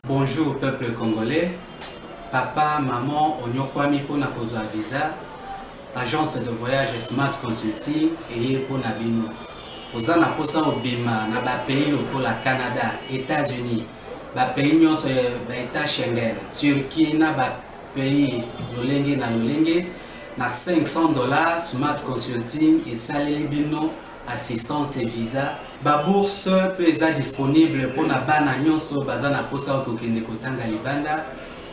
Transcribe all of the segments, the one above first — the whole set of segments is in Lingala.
Bonjour peuple congolais, papa, maman, onyokwami pona kozwa visa, agence de voyage Smart Consulting et pona bino. Oza na posa obima na ba pays lokola Canada, États-Unis, ba pays nyonso ba état Schengen, Turquie na ba pays lolenge na lolenge na $500 Smart Consulting et saleli bino assistance et visa. Ba bourse peut être disponible pour na bana nyonso baza na posa okokende kotanga libanda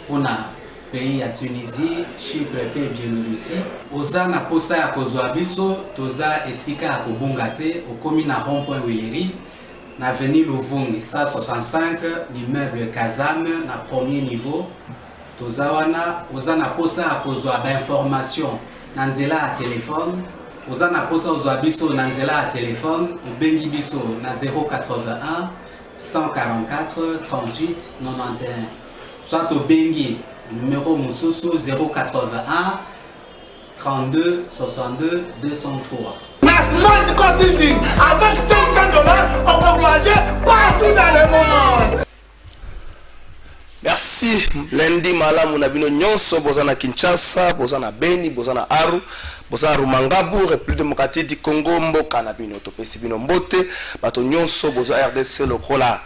pona pays ya Tunisie, Chypre pe Biélorussie. Oza na posa ya kozwa biso toza esika ya kobunga te okomi na rond-point Willery na avenue Louvungi 165 l'immeuble Kazam na premier niveau. Toza wana oza na posa ya kozwa ba information na nzela ya téléphone. Oza na posa ozwa biso na nzela ya téléphone obengi biso na 081 144 38 91 soit obengi numéro mususu 081 32 62 203. Smart Consulting avec $500 on peut voyager partout dans le monde. Merci. Lundi malamu na bino nyonso bozana Kinshasa, bozana Beni, bozana Aru, bozana Rumangabu, République démocratique du Congo, mboka na bino topesi bino mbote, bato nyonso bozana RDC lokola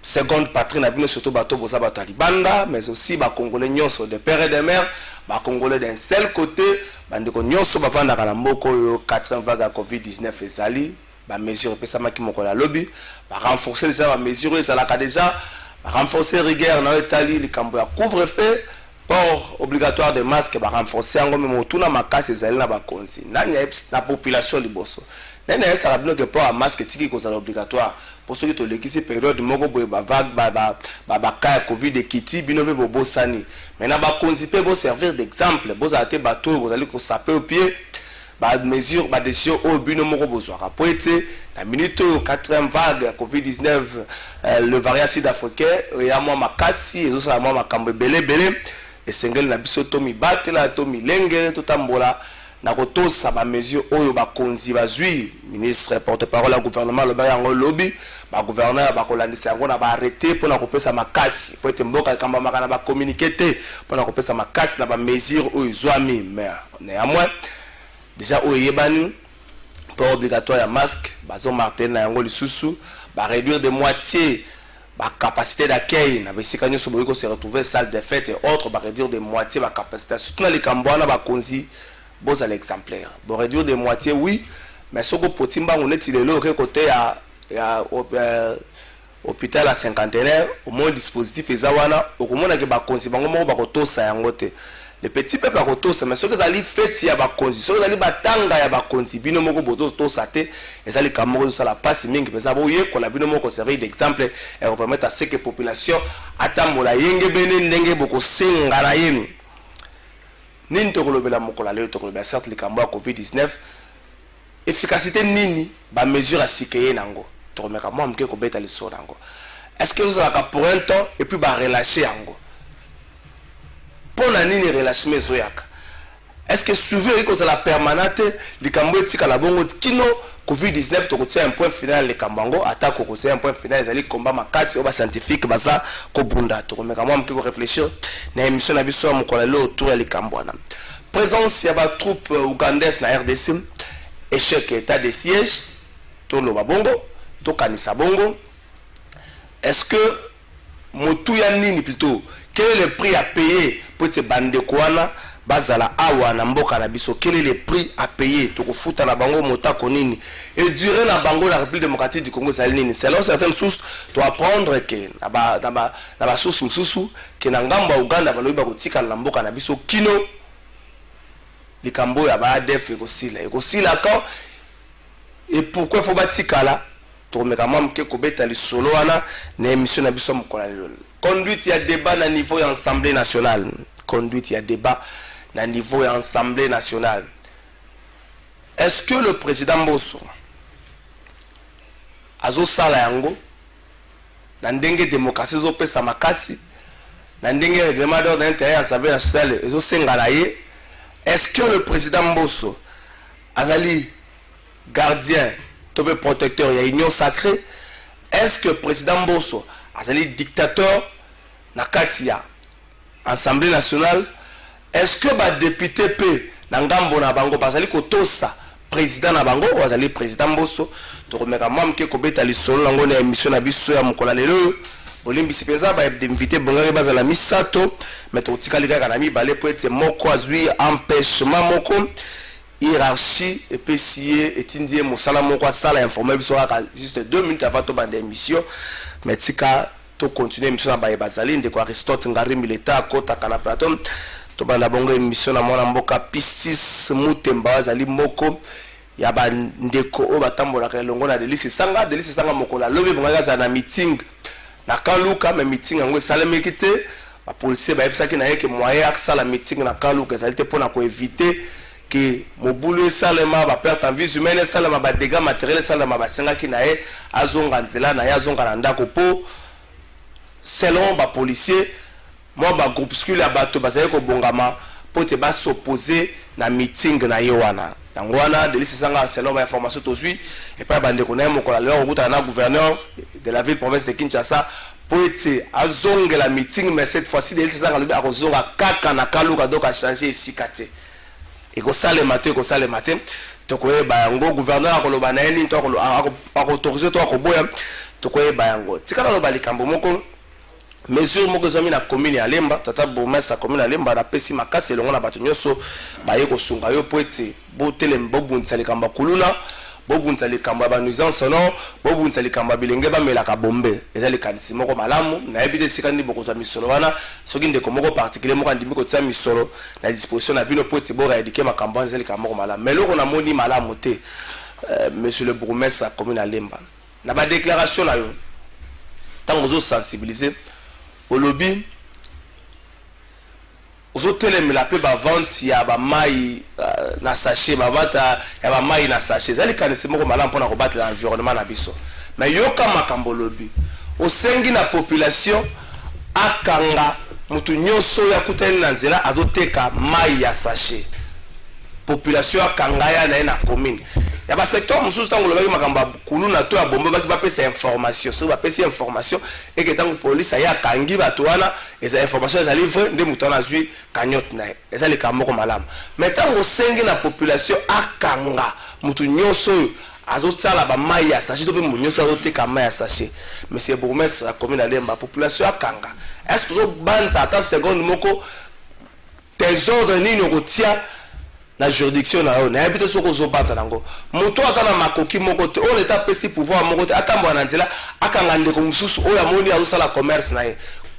seconde patrie na bino surtout bato boza bato libanda, mais aussi ba congolais nyonso de père et de mère, ba congolais d'un seul côté, bandeko nyonso bavanda kala mboko yo 4e vague ya COVID-19 ezali, ba mesure pesama ki mokola lobby, ba renforcer déjà ba mesure ezalaka déjà renforcer rigueur na Italie likambo ya couvre-feu port obligatoire de masque ba renforcer ngo memo tuna makasi ezali na bakonzi nani na population liboso nene esa rabino que port masque tiki ko obligatoire pour ceux qui to lekisi période moko boye ba vague ba cas covid ekiti bino be bobosani maintenant bakonzi pe bo servir d'exemple bo za te bato bo zali ko saper au pied ba mesure ba décision au bino moko bozwaka po ete la minute 4e vague ya COVID-19 le variant sud-africain ya mwa makasi ezo sala mwa makambo belé esengeli na biso to mibatela to milengele to tambola na kotosa ba mesure oyo bakonzi bazwi ministre porte-parole ya gouvernement le bayango lobby ba gouverneur ba kolandisa yango na ba arrêter pour na kopesa makasi po ete mboka kamba makana ba communiquer te pour na kopesa makasi na ba mesure oyo zwami mais néanmoins déjà oyebani port obligatoire ya masque bazo martel na yango lisusu ba réduire de moitié ba capacité d'accueil na besika nyoso boyiko se retrouver salle de fête et autres ba réduire de moitié ba capacité surtout na likambwana ba konzi boza l'exemplaire bo réduire de moitié oui mais soko potimba oneti lelo ke côté ya hôpital à cinquantenaire au moins dispositif ezawana okomona ke ba konzi bango moko ba kotosa yango te. Les petits peuples à côté, mais ceux qui allaient fêter ya bakonzi, ceux qui allaient batanga ya bakonzi, bino moko bozo to sate, et allaient kamoro ça la passe mingi, mais ça boye ko la bino moko servir d'exemple et permettre à ce que population atamola yenge bene ndenge boko senga na yemi. Nini to kolobela moko la lelo to kolobela certes le kambo ya COVID-19 efficacité nini ba mesure à sikeye nango. To remeka moi mke ko beta le so nango. Est-ce que vous avez pour un temps et puis ba relâcher yango? Pour la nini relâchement zoyaka. Est-ce que suivre que c'est la permanente les cambo etika la bongo kino COVID-19 to kotia un point final les kambango attaque ko kotia un point final les ali combat makasi oba scientifique baza ko bunda to komeka moi mki ko réfléchir na émission na biso mokola le autour les kambwana. Présence ya ba troupe ougandaise na RDC échec état de siège to lo babongo to kanisa bongo. Est-ce que motuya nini plutôt quel est le prix à payer pour te bande kwana bazala awa na mboka na biso? Quel est le prix à payer to kofuta na bango mota konini et durer na bango la République démocratique du Congo zalini? Selon certaines sources to apprendre que na ba source mususu que na ngamba Uganda balobi ba kotika na mboka na biso kino likambo ya ba ADF ekosila quand et pourquoi faut batika là to meka mam ke ko beta li solo wana na émission na biso mokola lelo. Conduite il y a débat à niveau de l'Assemblée nationale. Conduite il y a débat à niveau de l'Assemblée nationale. Est-ce que le président Bosso Azo Sala Yango Nandenge démocratie zo pesa makasi Nandenge règlement d'ordre intérieur à l'Assemblée nationale Ezo Sengalaye est-ce que le président Mbosso azali gardien tobe protecteur ya union sacrée? Est-ce que le président Mbosso azali dictateur na kati ya Assemblée nationale? Est-ce que ba député pe na ngambo na bango bazali kotosa président na bango ou azali président Mbosso? To remeka moi mke ko beta lisolo lango na émission na biso ya mokola lelo bolimbi sipeza ba invité bongare bazala misato mais to tikali kaka na mibale po ete moko azwi empêchement moko hiérarchie et PCA etindie mosala moko asala informel biso kaka juste 2 minutes avant to bande émission mais tika to continuer émission na ba bazali ndeko Aristote Ngari Mileta kota kana plateau to banda bongo émission na mwana mboka Pistis Mutemba azali moko ya ba ndeko o batambola ka longo na Delisi Sanga mokola lobe bonga za na meeting na Kaluka mais meeting yango salemeki te ba policier ba yebisaki na yeke moyen aksala meeting na Kaluka ezali te pona ko éviter que mobulu salema ba perte en vie humaine salema ba dégâts matériels salema ba sengaki na ye azonga nzela na ye azonga na ndako po selon ba policier moi ba groupuscule ya bato bazali ko bongama po te ba s'opposer na meeting na ye wana yango wana Delisi Sanga selon ba information tozui et pas bande ko na mokola leo okuta na gouverneur de la ville province de Kinshasa po ete azonga la meeting mais cette fois-ci Delisi Sanga lobi akozonga kaka na Kaluka donc a changer isikate et ko sale matin to ko ba yango gouverneur akoloba na eni to autoriser to ko boya to ko ba yango tikala lo balikambo moko mesure moko zami na commune ya Lemba tata bourgmestre ya commune ya Lemba na pesi makasi elongo na bato nyonso ba ye ko sunga yo po ete bo telem bo bunza likamba kuluna bo bunza likamba ba nuisance sonore bo bunza likamba bilenge ba melaka bombe ezali kanisi moko malamu na ebide sikandi boko za misolo wana soki ndeko moko particulier moko ndimi ko tsa misolo na disposition na bino po ete bo rééduquer makambo ezali kamba moko malamu mais loko na moni malamu te monsieur le bourgmestre ya commune ya Lemba na ba déclaration na yo tango zo sensibiliser au lobby ozotelemela pe ba vente ya ba mai na sachet ba vata ya ba mai na sachet zali kanisi moko malamu pona ko battre l'environnement na biso mais yoka makambo lobby osengi na population akanga mutu nyonso ya kutani na nzela azoteka mai ya sachet population akanga ya na commune ya ba secteur mususu tango lobaki makamba kulu na to ya bombe baki ba pesa information so ba pesa information et que tango police ya kangi bato wana eza information za livre nde mutu na zui cagnotte na eza le kamoko malamu mais tango sengi na population akanga mutu nyonso azotala ba mai ya sachet to pe mutu nyonso azoteka mai ya sachet monsieur bourgmestre la commune ya Lemba population akanga est-ce que zo banta ata seconde moko tes ordres nini okotia na juridiction na yo na habite soko zo banza nango moto azana makoki moko te o leta pesi pouvoir moko te atambo na nzela akanga ndeko mususu o ya moni azosala commerce na ye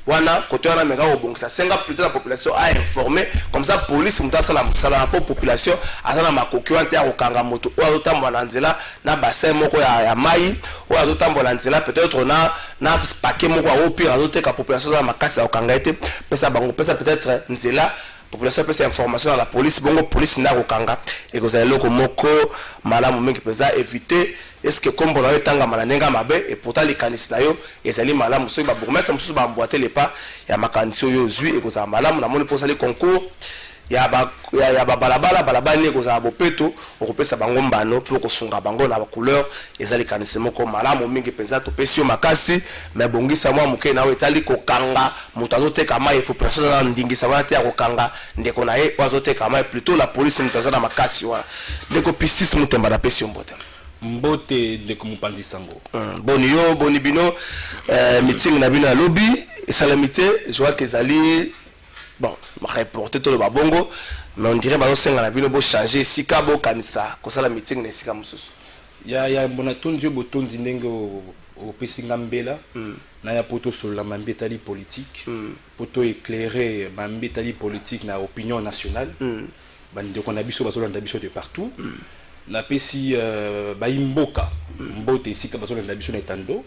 wana koto wana meka obongisa senga plutôt la population a informé comme ça police muta sala musala po population azana makoki wante ya kokanga moto o azotambo na nzela na bassin moko ya mai o azotambo na nzela peut-être na paquet moko au pire azoteka population za makasi ya kokanga ete pesa bango pesa peut-être nzela population pesa information à la police bongo police na kokanga et que ça loko moko malamu mingi pesa éviter est-ce que comme bono etanga malanenga mabe et pourtant les canis na yo ezali malamu so ba bourgmestre mususu ba mboiter les pas ya makanisi yo zui et que ça malamu na moni pour ça les concours ya ba balabala ni ko za bopeto okopesa bango mbano pour ko sunga bango na ba couleur ezali kanisi moko malamu mingi pesa to pesio makasi mais bongisa mwa muke na etali ko kanga mutazo teka mai population za ndingisa wana te ko kanga ndeko na ye wazoteka mai plutôt la police mutazo na makasi wa ndeko Pistis Mutemba na pesio mbote mbote ndeko Mupandi Sango boni yo boni bino meeting na bino na lobby salamité je vois que ezali bon ma reporter tout le babongo mais on dirait ba senga na bino bo changer sika bo kanisa ko sala meeting na sika mususu ya bona tondio botondi ndenge o pesinga mbela na ya poto sur la mambetali politique poto éclairer mambetali politique na opinion nationale bande ko na biso bazolanda biso de partout na pesi baimboka mbote sika bazolanda biso na tando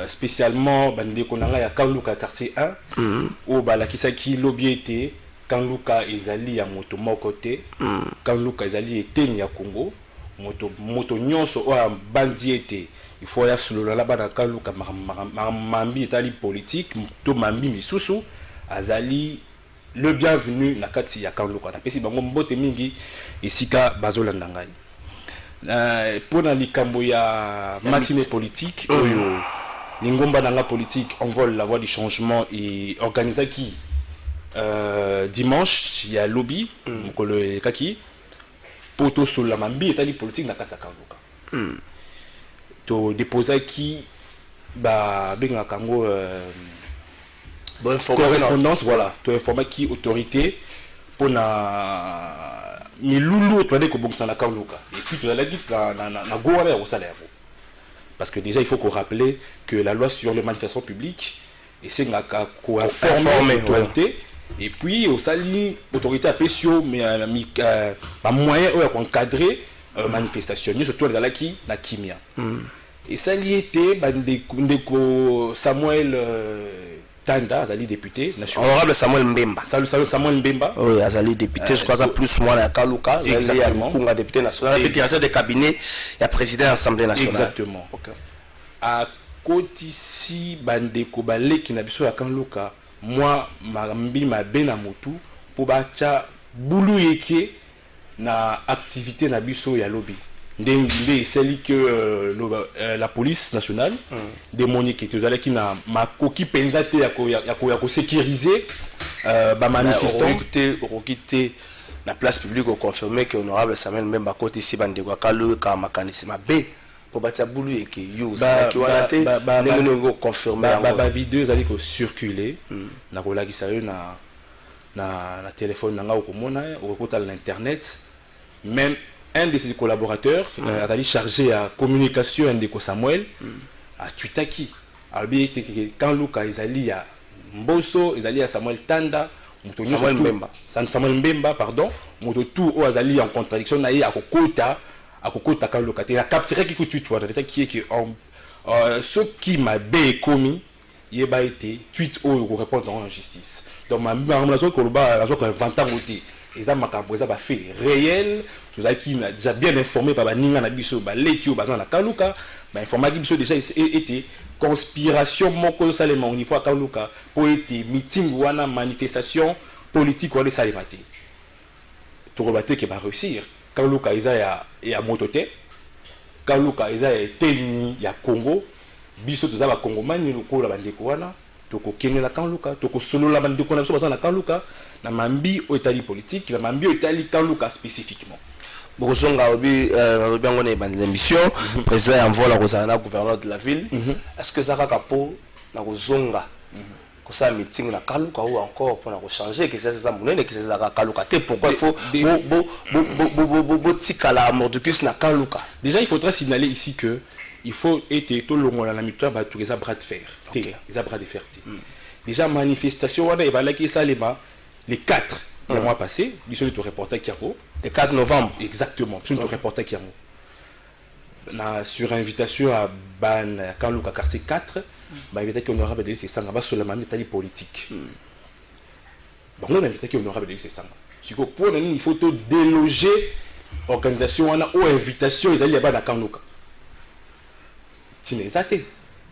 spécialement bande ko nanga ya Kaluka quartier 1 o balakisaki lobiete Kaluka ezali ya moto moko te Kaluka ezali eteni ya Congo moto nyonso o bandi ete il faut ya solo la bana Kaluka mambi etali politique to mambi misusu azali le bienvenu na kati ya Kanluka na pesi bango mbote mingi esika bazolanda ngai pona likambo ya matinée politique oyo Lingomba Nanga politique envole la voie du changement et organisa qui dimanche il y a lobby mokolo kaki poto sur la mambi etali politique na kati ya Kanluka to déposa qui ba benga kango correspondance voilà to informer qui autorité pour na milulu to ko bongsa na Kanluka et puis to la dit na goa ya salaire. Parce que déjà, il faut qu'on rappelle que la loi sur les manifestations publiques, et c'est qu'on informer l'autorité, et puis au sali, l'autorité a PSO, mais un moyen pour encadrer manifestation, surtout dans la qui na kimia. Et ça y était, Samuel Tanda, Azali député national. Honorable Samuel Mbemba. Samuel Mbemba. Oui, Azali député, je crois plus moi à Kanluka. Exactement. Il député national, directeur de cabinet, il y a président de l'Assemblée nationale. Exactement. Okay. À côté ici, bandeko balé qui n'a biso à Kanluka, moi, ma bena motu, pour bacha boulou yeke na activité na biso ya lobby. C'est que la police nationale démonique qui est qui na ma coquille penzate ya sécuriser ba manifestants quitter la place publique au confirmer que honorable Samuel Mbemba côté ici bande kwa kalu ka makanisme B pour batia boulou et que yo qui wana te ndenge confirmer ba vidéo zali ko circuler na ko lakisa yo na téléphone nanga okomona okota l'internet même un de ses collaborateurs a été chargé à communication un de Samuel à Tutaki alors bien quand Luka Izali à Mboso Izali à Samuel Tanda Samuel Mbemba pardon moto tout au Azali en contradiction naïe à Kokota quand Luka il a capturé qui tu vois c'est ça qui est que ce qui m'a bé commis il a été tweet au répondre en justice donc ma relation que le bas la que 20 ans côté et ça m'a fait réel tout ça qui a déjà bien informé par Ninga Nabiso Balekio Bazan na Kanluka mais informé qui déjà été conspiration moko salema au niveau à Kanluka pour été meeting ou une manifestation politique ou les salimati tout rebattre qui va réussir Kanluka isa ya motote Kanluka isa ya teni ya Congo biso tout ça ba Congomani lokola bandeko wana toko kenela Kanluka toko solo la bandeko na biso bazana Kanluka na mambi au Italie politique la mambi au Italie Kanluka spécifiquement Bokosonga obi biango na bande d'émission président envola Rosana gouverneur de la ville est-ce que ça kapo na kozonga ko ça meeting na Kanluka ou encore pour na changer que ça munene que ça Kanluka te pourquoi il faut tikala mordicus na Kanluka déjà il faudra signaler ici que il faut être tout le long dans la mitoire ba tout les bras de fer les bras de fer déjà manifestation wana et voilà qui ça les 4 le mois passé ils sont le reporter Kiaro le 4 novembre exactement tout le reporter Kiaro sur invitation à Ban Kanluka quartier 4 bah invité que honorable de c'est sanga ba sur la manifestation politique bon on invité que honorable de c'est sanga si ko pour il faut te déloger organisation wana ou invitation ils allaient ba na Kanluka tine zate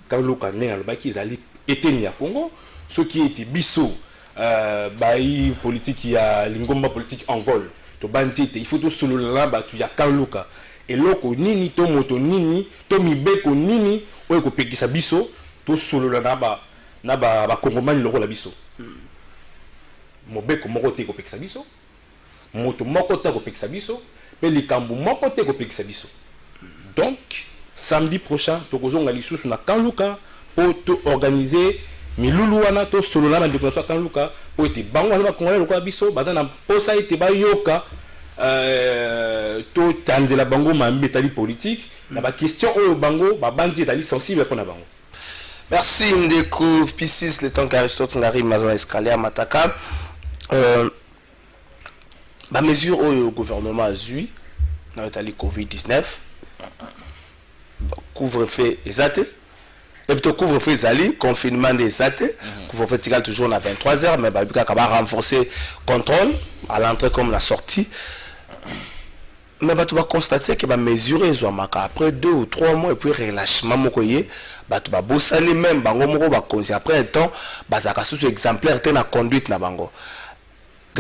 Kanluka ne alobaki ils allaient eteni ya Congo ce qui était biso baï politique il y a lingomba politique en vol to bandite il faut tout solo là ba tu ya Kanluka et loko nini to moto nini to mibeko nini o ko pekisa biso to solo là ba kongomani loko la biso mobeko moko te ko pekisa biso moto moko te ko pekisa biso pe likambu moko te ko pekisa biso donc samedi prochain to kozonga lisusu na Kanluka pour tout organiser milulu wana to solo na ndeko na Kanluka po ete bango na bakongole lokola biso bazana posa ete bayoka to tandela bango mambetali politique na ba question oyo bango ba bandi etali sensible pour na bango. Merci ndeko P6 le temps qu'Aristote ngari mazana escalier mataka ba mesure oyo gouvernement a zui na etali Covid-19 couvre-feu exact. Et puis couvre-feu zali confinement des athées couvre-feu tigal toujours à 23h mais bah va renforcer contrôle à l'entrée comme la sortie mais bah tu vas constater que va mesurer zoamaka après 2 ou 3 mois et puis relâchement mokoye bah tu vas bossani même bango moko ba conseil après un temps bah ça sous exemplaire te na conduite na bango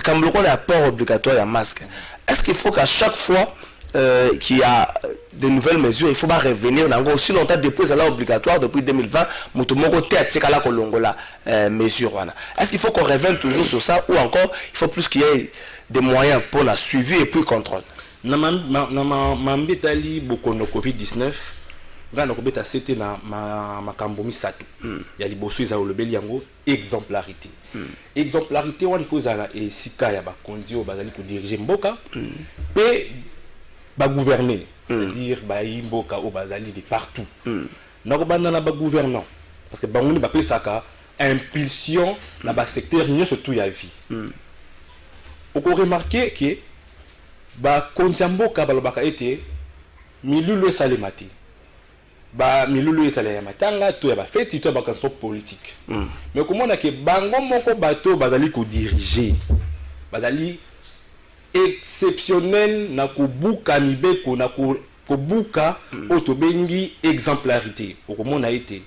Quand on a port obligatoire à masque, est-ce qu'il faut qu'à chaque fois qu'il y a de nouvelles mesures, il faut pas revenir aussi longtemps depuis là obligatoire depuis 2020, mesure. Est-ce qu'il faut qu'on revienne toujours sur ça ou encore il faut plus qu'il y ait des moyens pour la suivi et puis contrôle? Na mambetali bokono COVID-19 ngana kobeta c'était na makambo misato ya liboso eza olobeli yango exemplarité. Exemplarité wana il faut zala et sika ya bakonzi o bazali ko diriger mboka pe ba gouverner, c'est-à-dire ba mboka o bazali de partout. Na ko banda na ba gouvernant parce que bangoni ba pesaka impulsion na ba secteur nyo surtout ya vie. On peut remarquer que ba kontiamboka balobaka ete milulu salemati ba milulu esalaya matanga to ya ba feti to ba kanso politique mais comment on a que bango moko bato bazali ko diriger bazali exceptionnel na kubuka mibeko na kubuka otobengi exemplarité comment on a été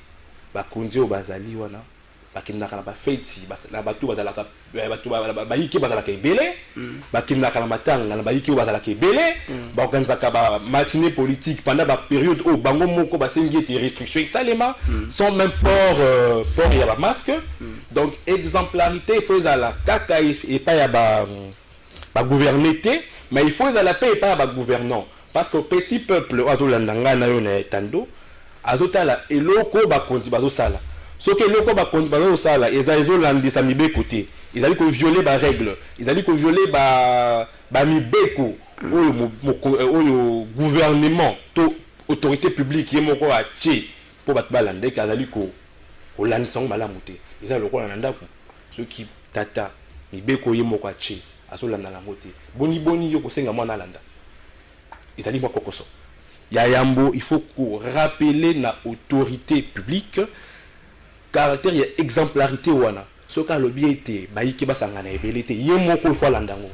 ba kondio bazali wana bakindaka na ba feti na bato bazalaka bato bayiki bazalaka ebele bakindaka na matanga na bayiki bazalaka ebele ba organizaka ba matinée politique pendant ba période au bango moko basengi ete restriction exalema sans même port ya ba masque donc exemplarité il faut la kaka et pas ya ba gouverner mais il faut la paix et pas ba gouvernant parce que petit peuple azolandanga na yo na tando azotala eloko ba konzi bazosala. Ce que les gens qui ça là, ils ont mis côté, ils allaient violer les règles, ils allaient violer le gouvernement, l'autorité publique qui est mon quoi pour battre balande, qu'ils allaient ko lancer malamuté. Ils allaient le quoi nanda ceux qui tata mibeko yemo kwa che, asolanda la moté. Boni yoko senga mwana landa. Ils allaient moi kokoso. Yayambo, il faut rappeler la autorité publique. Caractère et exemplarité wana ce qu'a le bien été baïki basangana ebelité yemoko fois landango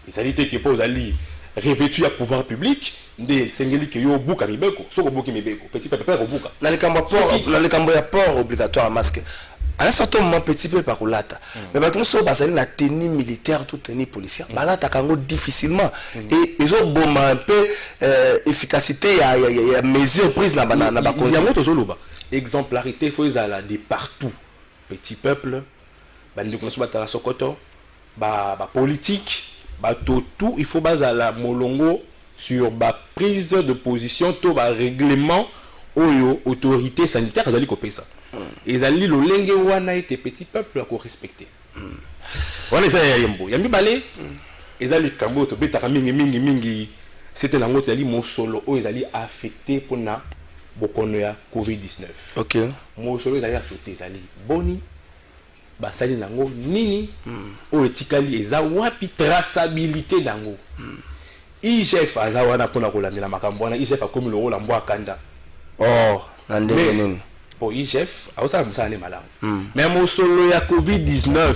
ils allaient que pour ali revêtu à pouvoir public de sengeli que yo buka mibeko soko buki mibeko petit peu pas buka dans les cambo ya port obligatoire à masque à un certain moment petit peu par lata mais maintenant so basali na tenue militaire tout tenue policière balata kango difficilement et ils ont bon un peu efficacité ya mesures prises na ba cause ya moto zoloba exemplarité faut la de partout petit peuple bandi ko batala sokoto ba politique ba tout il faut bazala molongo sur ba prise de position to ba règlement oyo autorité sanitaire azali ko pesa ezali lo lenge wana ete petit peuple ko respecter wana ça ya yembo yambi balé ezali kambo to betaka mingi c'était la ngoto ezali mon solo o ezali affecté pour na bokono ya COVID-19. OK. Mo solo ezali affecté ezali boni basali nango nini o etikali eza wapi traçabilité nango. IGF aza wana pona kolandela makambo wana IGF akomi lo la mbwa kanda. Oh, na ndenge nini. Po IGF awasa musane malamu. Mais mo solo ya COVID-19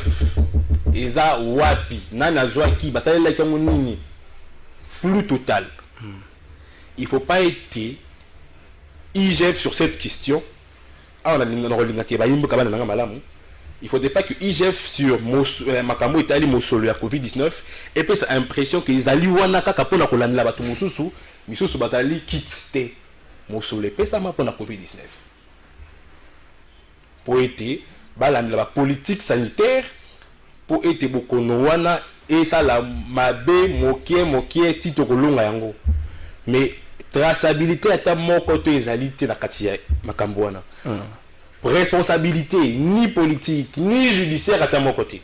eza wapi nana zwaki basali la kango nini. Flou total. Il faut pas être IGF sur cette question. Il ne faudrait pas que IGF sur Makambo Itali Mosolo ya COVID-19 et puis ça a l'impression qu'ils allaient wanaka kapona kolanda batu mususu misusu batali quitte Mosolo et ça m'a pour la COVID-19. Pour être balanda la politique sanitaire pour être bokono wana et ça la mabe mokie tito kolonga yango. Mais traçabilité à ta mon côté ezalité na katia makambo wana. Responsabilité ni politique ni judiciaire à ta mon côté.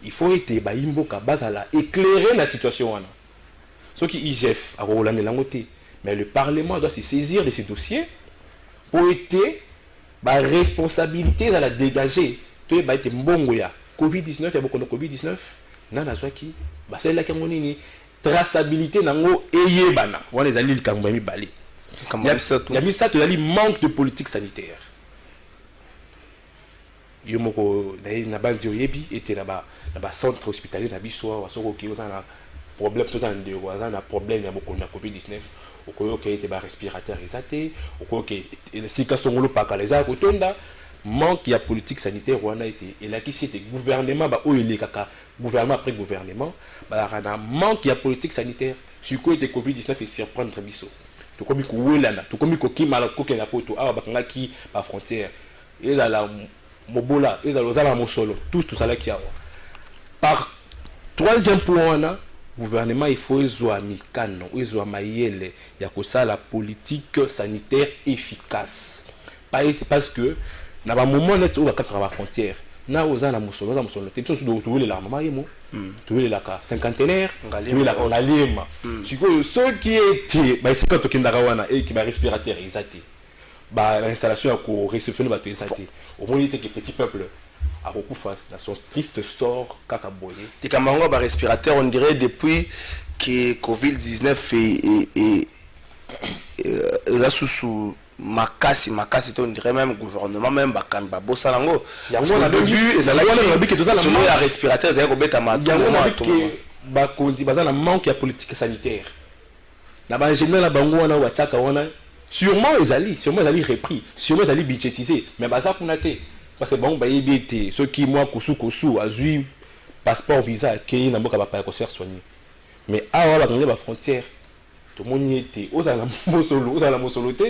Il faut être baimboka bazala éclairer la situation wana. Ce qui IGF a rolande langoté, mais le parlement doit se saisir de ces dossiers pour être ba responsabilité à la dégager. Tu es ba être mbongo ya COVID-19 ya beaucoup de COVID-19 nana zwaki ba c'est là nini traçabilité nango eyebana wana ezali likambo ya mibale ya misato ezali manque de politique sanitaire yo moko na bandi oyebi ete na ba centre hospitalier na biso wa soko ki ozana problème total de ozana problème ya bokono ya COVID-19 okoyo ke ete ba respirateur ezate okoyo ke sika songolo pakala eza kotonda manque ya politique sanitaire wana été et là qui c'était gouvernement ba o ele kaka gouvernement après gouvernement ba na manque ya politique sanitaire sur quoi était Covid-19 et surprendre biso to komi ko welana to komi ko kimala ko kena poto awa bakanga ki ba frontière et la mobola et la mosolo tout ça là qui a par troisième point wana gouvernement il faut ezwa mikano ezwa mayele ya kosa la politique sanitaire efficace parce que na ba moment net ou ba katra ba frontière na oza na musolo te biso do tuwele la mama yemo tuwele la ka cinquantenaire tuwele la ngalema siko ceux qui étaient ba sika to kindaka wana et qui ba respirateur exaté ba installation ya ko réceptionner ba to exaté au moins il était que petit peuple à beaucoup face dans son triste sort kaka boye ti kamango ba respirateur on dirait depuis que Covid-19 et la sous makasi on dirait même gouvernement même bakan ba bossa nango parce que au début selon la respirateur ça ko beta mato ba kondi baza na manque ya politique sanitaire na ba général na bango wana wa tchaka wana sûrement ezali repris sûrement ezali budgétisé mais baza kuna te parce que bon ba yebité ceux qui moi kosu azui passeport visa qui na mboka ba pa ko se faire soigner mais awa ba ngé ba frontière to moni été ozala mosolo te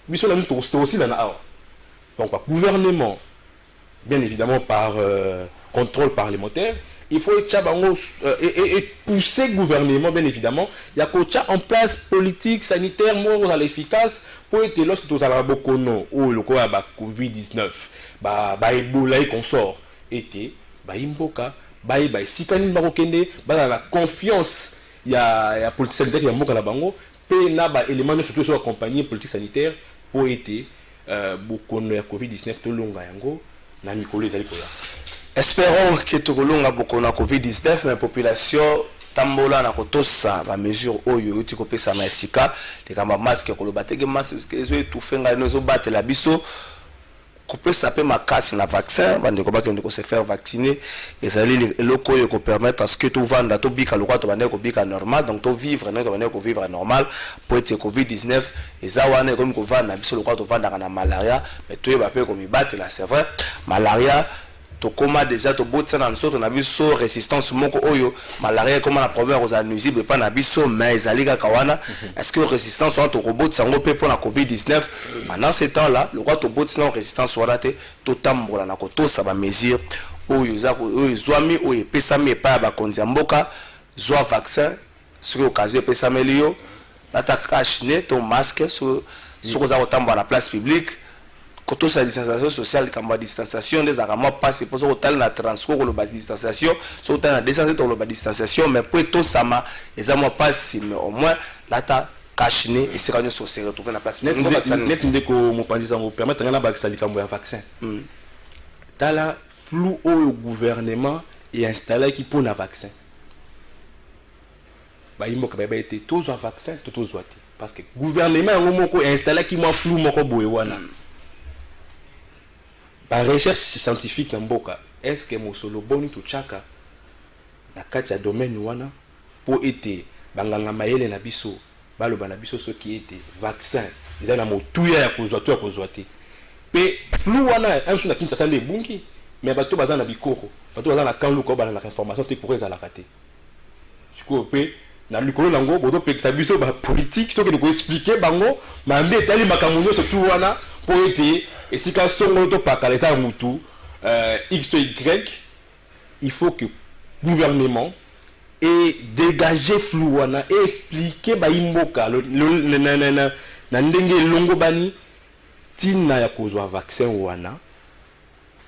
biso la nous aussi là awa donc le gouvernement bien évidemment par contrôle parlementaire il faut et pousser le gouvernement bien évidemment il y a en place politique sanitaire moins efficace pour être lorsque tous à la bokono ou le quoi ba Covid-19 ba Ebola et consort était ba imboka ba sikani bakokende ba la confiance il y a politique sanitaire il y a mboka la bango pe na ba élément surtout sur accompagner politique sanitaire pour été bokono ya Covid-19 to longa yango na mikolo ezali koya. Espérons que tokolonga bokono ya Covid-19 la population tambola na kotosa ba mesure oyo uti kopesa na esika les kamba masque koloba tege masque ezo etufenga ezo batela biso kopesa pe makasi na vaccin bande ko bakende ko se faire vacciner ezali eloko oyo ko permettre parce que tout vanda to bika lokwa to bande ko bika normal donc to vivre na to bande ko vivre normal pour être Covid-19 ezawana comme ko vanda biso lokwa to vanda na malaria mais to yeba pe ko mi batela c'est vrai malaria to koma déjà to botsa na nsoto na biso résistance moko oyo malaria comme na problème aux nuisible pas na biso mais ezali kaka wana est-ce que résistance on to botsa ngo pe pour la Covid-19 pendant ce temps là le quoi to botsa na résistance wana te to tambola na ko to sa ba mesure oyo oyo zwami oyo pesami pa ba konzi mboka zwa vaccin sur occasion pesami liyo bata kashne to masque sur za ko tambola na place publique quand on a distanciation sociale comme la distanciation des armes passe pour ça autant la transport ou la distanciation sur autant la distanciation ou la distanciation mais pour tout ça ma les armes passe mais au moins là ta caché et c'est quand on se retrouve dans la place net ndeko mo pandisa mo permettre ngana ba kisali kambo ya vaccin tala plus au gouvernement et installé qui pour na vaccin ba imbo ka ba été tous un vaccin tous ouati parce que gouvernement moko installé qui moi flou moko boye wana. Par recherche scientifique na mboka est-ce que mosolo boni to chaka na kati ya domaine wana pour été banganga mayele na biso baloba na biso ce qui était vaccin ils na motuya ya kozwa te pe flou wana un sur na kinsa sale bungi mais bato baza na bikoko bato baza na kanlu ko bana na information te pour ezala raté siko pe na likolo nango bodo pe sa biso ba politique to ke ko expliquer bango mambe etali makamunyo surtout wana pour été et si quand on ne pas caler ça mutu X ou Y il faut que gouvernement et dégager flou wana et expliquer ba imboka na ndenge longo bani tina ya kozwa vaccin wana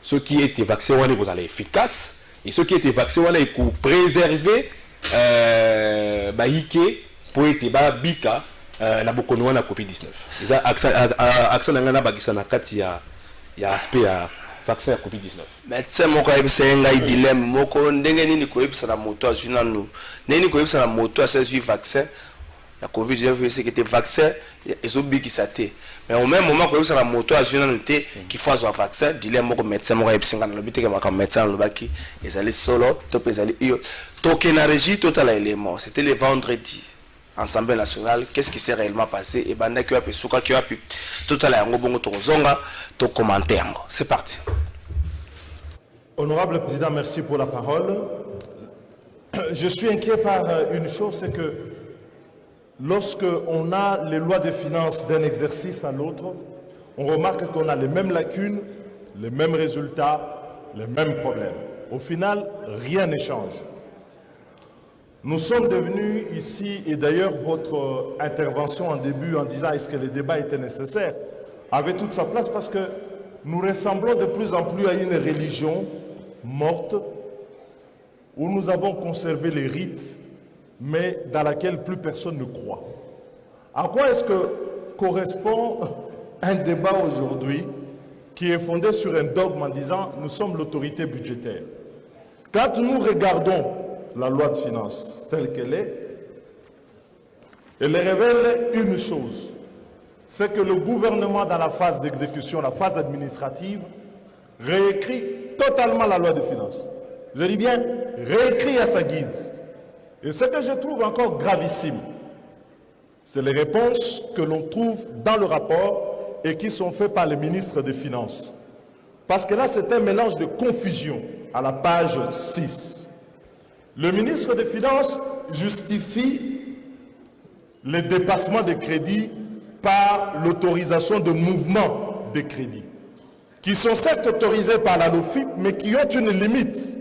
ce qui était vaccin wana ko aller efficace et ce qui était vaccin wana ko préserver ba ike pour être ba bika na bokono na Covid-19 eza accent na ngana bakisa na kati ya aspect ya vaccin ya Covid-19 médecin moko yebisa ngai dilemme moko ndenge nini ko yebisa na moto azuna nu nini ko yebisa na moto asezui vaccin ya Covid-19 c'est que te vaccin ezo bikisa te mais au même moment ko yebisa na moto azuna nu te qu'il faut avoir vaccin dilemme moko médecin moko yebisa ngana lobite ke maka médecin lobaki ezali solo to pezali iyo toke na régie total élément c'était le vendredi Assemblée nationale, qu'est-ce qui s'est réellement passé et banda qui a pu souka qui a pu tout à l'heure bongo to zonga to commenter. C'est parti. Honorable Président, merci pour la parole. Je suis inquiet par une chose, c'est que lorsque on a les lois de finances d'un exercice à l'autre, on remarque qu'on a les mêmes lacunes, les mêmes résultats, les mêmes problèmes. Au final, rien ne change. Nous sommes devenus ici, et d'ailleurs votre intervention en début en disant est-ce que le débat était nécessaire, avait toute sa place parce que nous ressemblons de plus en plus à une religion morte où nous avons conservé les rites, mais dans laquelle plus personne ne croit. À quoi est-ce que correspond un débat aujourd'hui qui est fondé sur un dogme en disant nous sommes l'autorité budgétaire? Quand nous regardons la loi de finances telle qu'elle est, elle révèle une chose, c'est que le gouvernement dans la phase d'exécution, la phase administrative, réécrit totalement la loi de finances. Je dis bien réécrit à sa guise. Et ce que je trouve encore gravissime, c'est les réponses que l'on trouve dans le rapport et qui sont faites par les ministres des Finances. Parce que là, c'est un mélange de confusion à la page 6. Le ministre des Finances justifie les dépassements de crédits par l'autorisation de mouvements de crédits, qui sont certes autorisés par la LOFIP, mais qui ont une limite.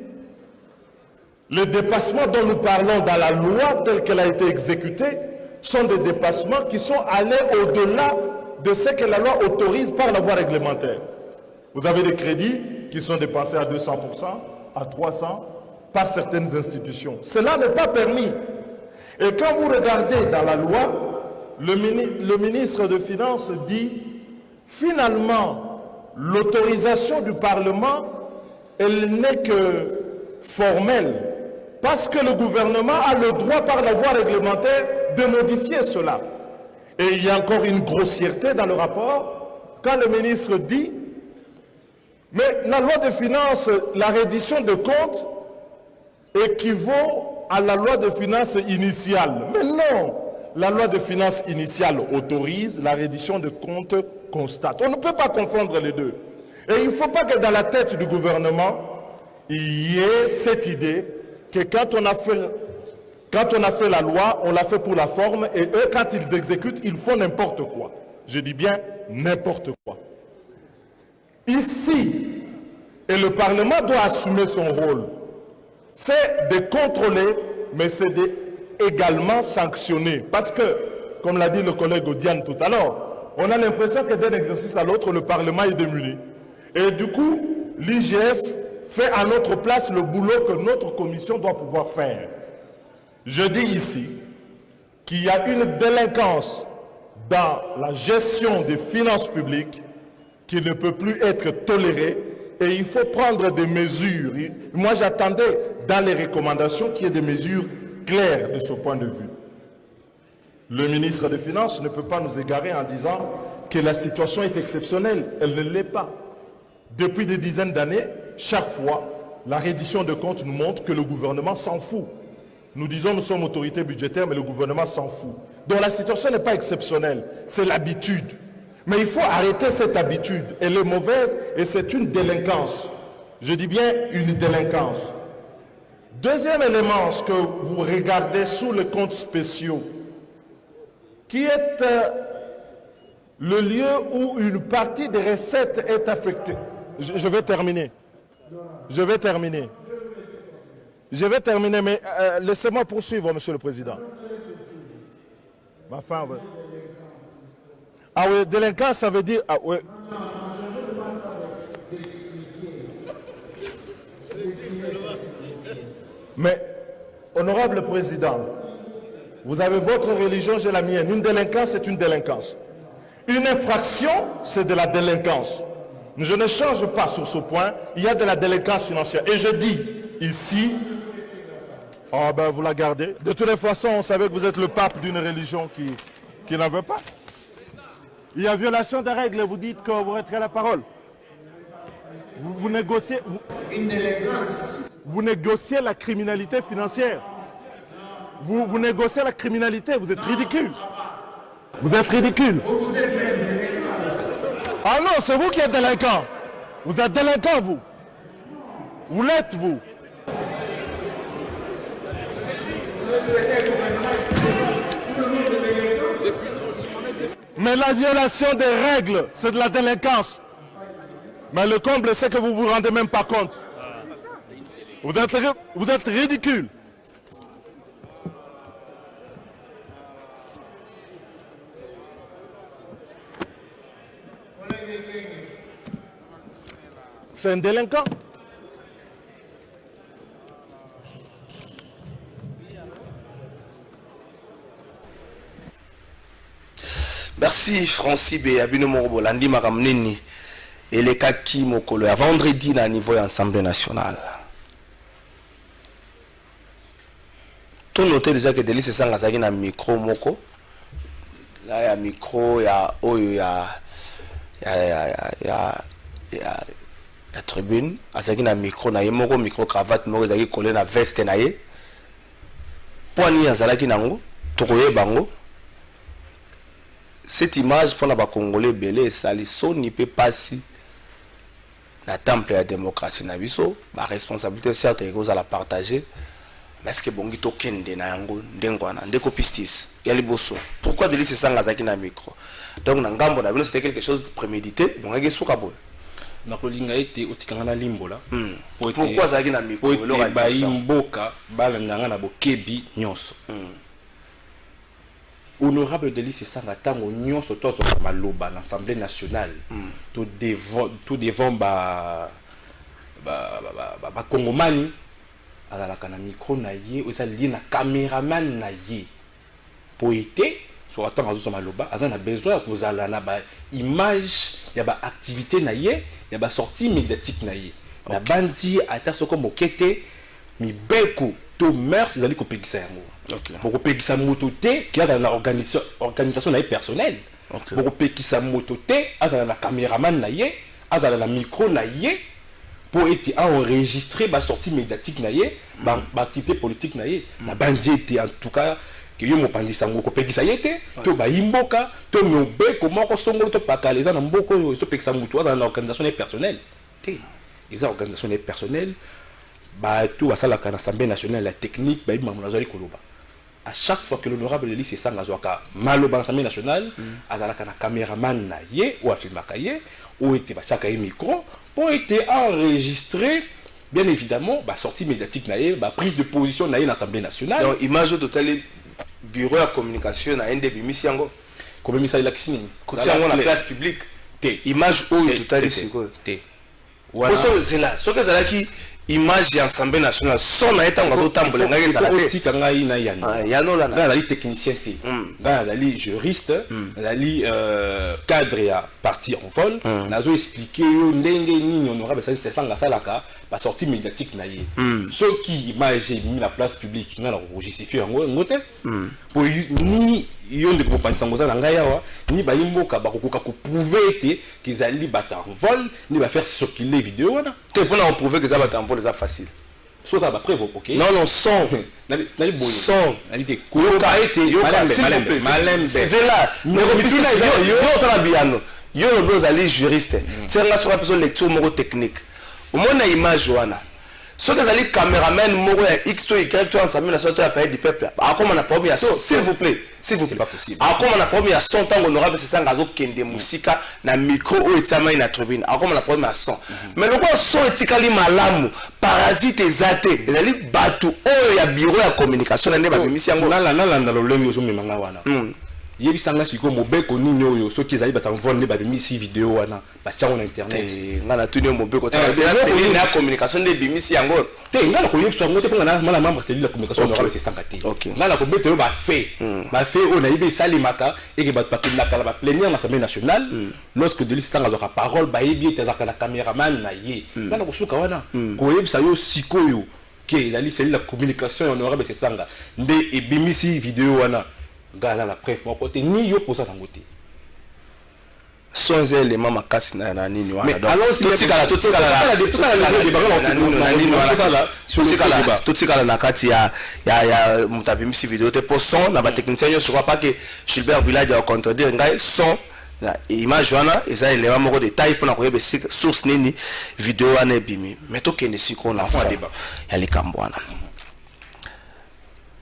Les dépassements dont nous parlons dans la loi telle qu'elle a été exécutée sont des dépassements qui sont allés au-delà de ce que la loi autorise par la voie réglementaire. Vous avez des crédits qui sont dépensés à 200%, à 300%, par certaines institutions. Cela n'est pas permis. Et quand vous regardez dans la loi, le ministre des Finances dit finalement l'autorisation du Parlement, elle n'est que formelle, parce que le gouvernement a le droit par la voie réglementaire de modifier cela. Et il y a encore une grossièreté dans le rapport, quand le ministre dit mais la loi de finances, la reddition de comptes équivaut à la loi de finances initiale. Mais non, la loi de finances initiale autorise la reddition de comptes constate. On ne peut pas confondre les deux. Et il ne faut pas que dans la tête du gouvernement, il y ait cette idée que quand on a fait la loi, on l'a fait pour la forme, et eux, quand ils exécutent, ils font n'importe quoi. Je dis bien n'importe quoi. Ici, et le Parlement doit assumer son rôle, c'est de contrôler, mais c'est également sanctionner. Parce que, comme l'a dit le collègue Odiane tout à l'heure, on a l'impression que d'un exercice à l'autre, le Parlement est démuni. Et du coup, l'IGF fait à notre place le boulot que notre commission doit pouvoir faire. Je dis ici qu'il y a une délinquance dans la gestion des finances publiques qui ne peut plus être tolérée et il faut prendre des mesures. Moi, j'attendais dans les recommandations qu'il y ait des mesures claires de ce point de vue. Le ministre des Finances ne peut pas nous égarer en disant que la situation est exceptionnelle. Elle ne l'est pas. Depuis des dizaines d'années, chaque fois, la reddition de comptes nous montre que le gouvernement s'en fout. Nous disons nous sommes autorité budgétaire, mais le gouvernement s'en fout. Donc la situation n'est pas exceptionnelle, c'est l'habitude. Mais il faut arrêter cette habitude. Elle est mauvaise et c'est une délinquance. Je dis bien une délinquance. Deuxième élément, ce que vous regardez sous les comptes spéciaux, qui est le lieu où une partie des recettes est affectée. Je vais terminer. Je vais terminer, mais laissez-moi poursuivre, Monsieur le Président. Ma fin, ouais. Ah oui, délinquant, ça veut dire... Ah oui. Mais, honorable Président, vous avez votre religion, j'ai la mienne. Une délinquance, c'est une délinquance. Une infraction, c'est de la délinquance. Je ne change pas sur ce point. Il y a de la délinquance financière. Et je dis ici... Oh ben vous la gardez. De toutes les façons, on savait que vous êtes le pape d'une religion qui n'en veut pas. Il y a violation des règles, vous dites que vous retirez la parole. Vous négociez... Vous négociez la criminalité financière. vous négociez la criminalité, vous êtes ridicule. Vous êtes ridicule. Ah non, c'est vous qui êtes délinquant. Vous êtes délinquant, vous. Vous l'êtes, vous. Mais la violation des règles, c'est de la délinquance. Mais le comble, c'est que vous ne vous rendez même pas compte. Vous êtes ridicule. C'est un délinquant. Merci Francis B. Abino Morobo, Landi Makamnini. Et les Kaki Mokolo, à vendredi, à niveau de l'Assemblée nationale. Tout noté déjà que Delis c'est un micro moko. Là, il y a micro, il y a tribune. Il y a micro, il y a micro cravate, il y a collé na veste. Pour nous, il bango. Cette image pour les Congolais belé, ça ne peut pas si la temple de la démocratie na biso, la responsabilité certes est à la partager. Mais est-ce que bon gito kende na yango ndengwana ndeko pistis yali boso pourquoi Delis sanga zaki na micro donc na ngambo na bino c'était quelque chose de prémédité bon ngeke suka boy na kolinga ete otikanga na limbola pourquoi zaki na micro le ba imboka balanga na bokebi nyonso honorable Delis sanga tango nyonso tozo maloba na Assemblée nationale tout devant ba Congomani azalaka na micro na ye ozali na caméraman na ye po ete so atanga zo maloba azana besoin ya kozala na ba image ya ba activité na ye ya ba sortie médiatique na ye na bandi ata soko mokete mibeko to mers ezali kopekisa yango pour kopekisa moto te ki azala na organisation na ye personnelle pour kopekisa moto te azala na caméraman na ye azala na micro na ye pour être enregistré ba sortie médiatique na ye ba activité politique na ye na bandi était en tout cas que yo mopandisa ngo ko pekisa yete to ba imboka to nobe comment ko songolo to pakaleza na mboko yo so pekisa mutu za na organisation personnelle té ils ont organisation personnelle ba tout ça la Assemblée nationale la technique ba imam na zali koloba à chaque fois que l'honorable Delis sanga zwaka maloba na Assemblée nationale azalaka na caméraman na ye ou afilmaka ye ou était ba chaka micro pour être enregistré bien évidemment bah sortie médiatique naïe bah prise de position naïe dans l'Assemblée nationale donc image de tel bureau de communication na NDB misiango comme misa la kisini côté na place publique té image oyo total siko té voilà c'est là ce que ça qui image de l'Assemblée nationale son na etango zo tambola ngaki ça la té tika ngai na yano la na la technicien té na la juriste na la cadre ya parti en vol nazo expliquer yo ndenge nini honorable c'est sanga salaka ba sortie médiatique na ye ceux qui image mis la place publique na la justifier ngote pour ni yo ndeko panisa ngoza na ngai awa ni ba imboka ba kokoka ko prouver te qu'ils allaient battre en vol ni ba faire circuler vidéo wana te pour na prouver que ça battre en vol c'est facile soit ça va prévoir OK non son nali boyo son nali te koyoka ete yo malembe c'est là yo ça va bien yo no ozali juriste tsenga sur la personne lecture moko technique au moins image wana ce que zali caméraman moko ya X to Y to ensemble na soto ya pays du peuple a comme on a premier son s'il vous plaît c'est pas possible a comme on a premier son tant honorable c'est ça ngazo kende musika na micro o etsama na tribune a comme on a premier son mais le quoi son etikali malamu parasite ezate ezali batu o ya bureau ya communication na ba bimisi yango na lo lengo zo memanga wana yebisanga siko mobeko nini oyo soki ezali batamvole babimisi video wana bachango na internet ngana tunyo mobeko ta c'est na communication de bimisi yango te ngana ko yebiswa ngote ponga na mala membre cellule la communication ngala c'est sangati ngana ko betelo ba fait o na yibe salimaka et que ba pakina kala ba plénière na Assemblée nationale lorsque Delis sanga la parole ba yebi tezaka na caméraman na ye ngana ko suka wana ko yebisa yo sikoyo ke ezali cellule la communication honorable c'est sanga nde ebimisi video wana gala la preuve mon côté ni yo posa tangote sans élément makasi na nini wana donc totikala na kati ya mutabimisi vidéo te pour son na ba technicien yo je crois pas que Gilbert Village a contredire ngai son na image wana eza élément moko détail pour na koyeba source nini vidéo wana ebimi mais to kende siko na fond ya likambo wana.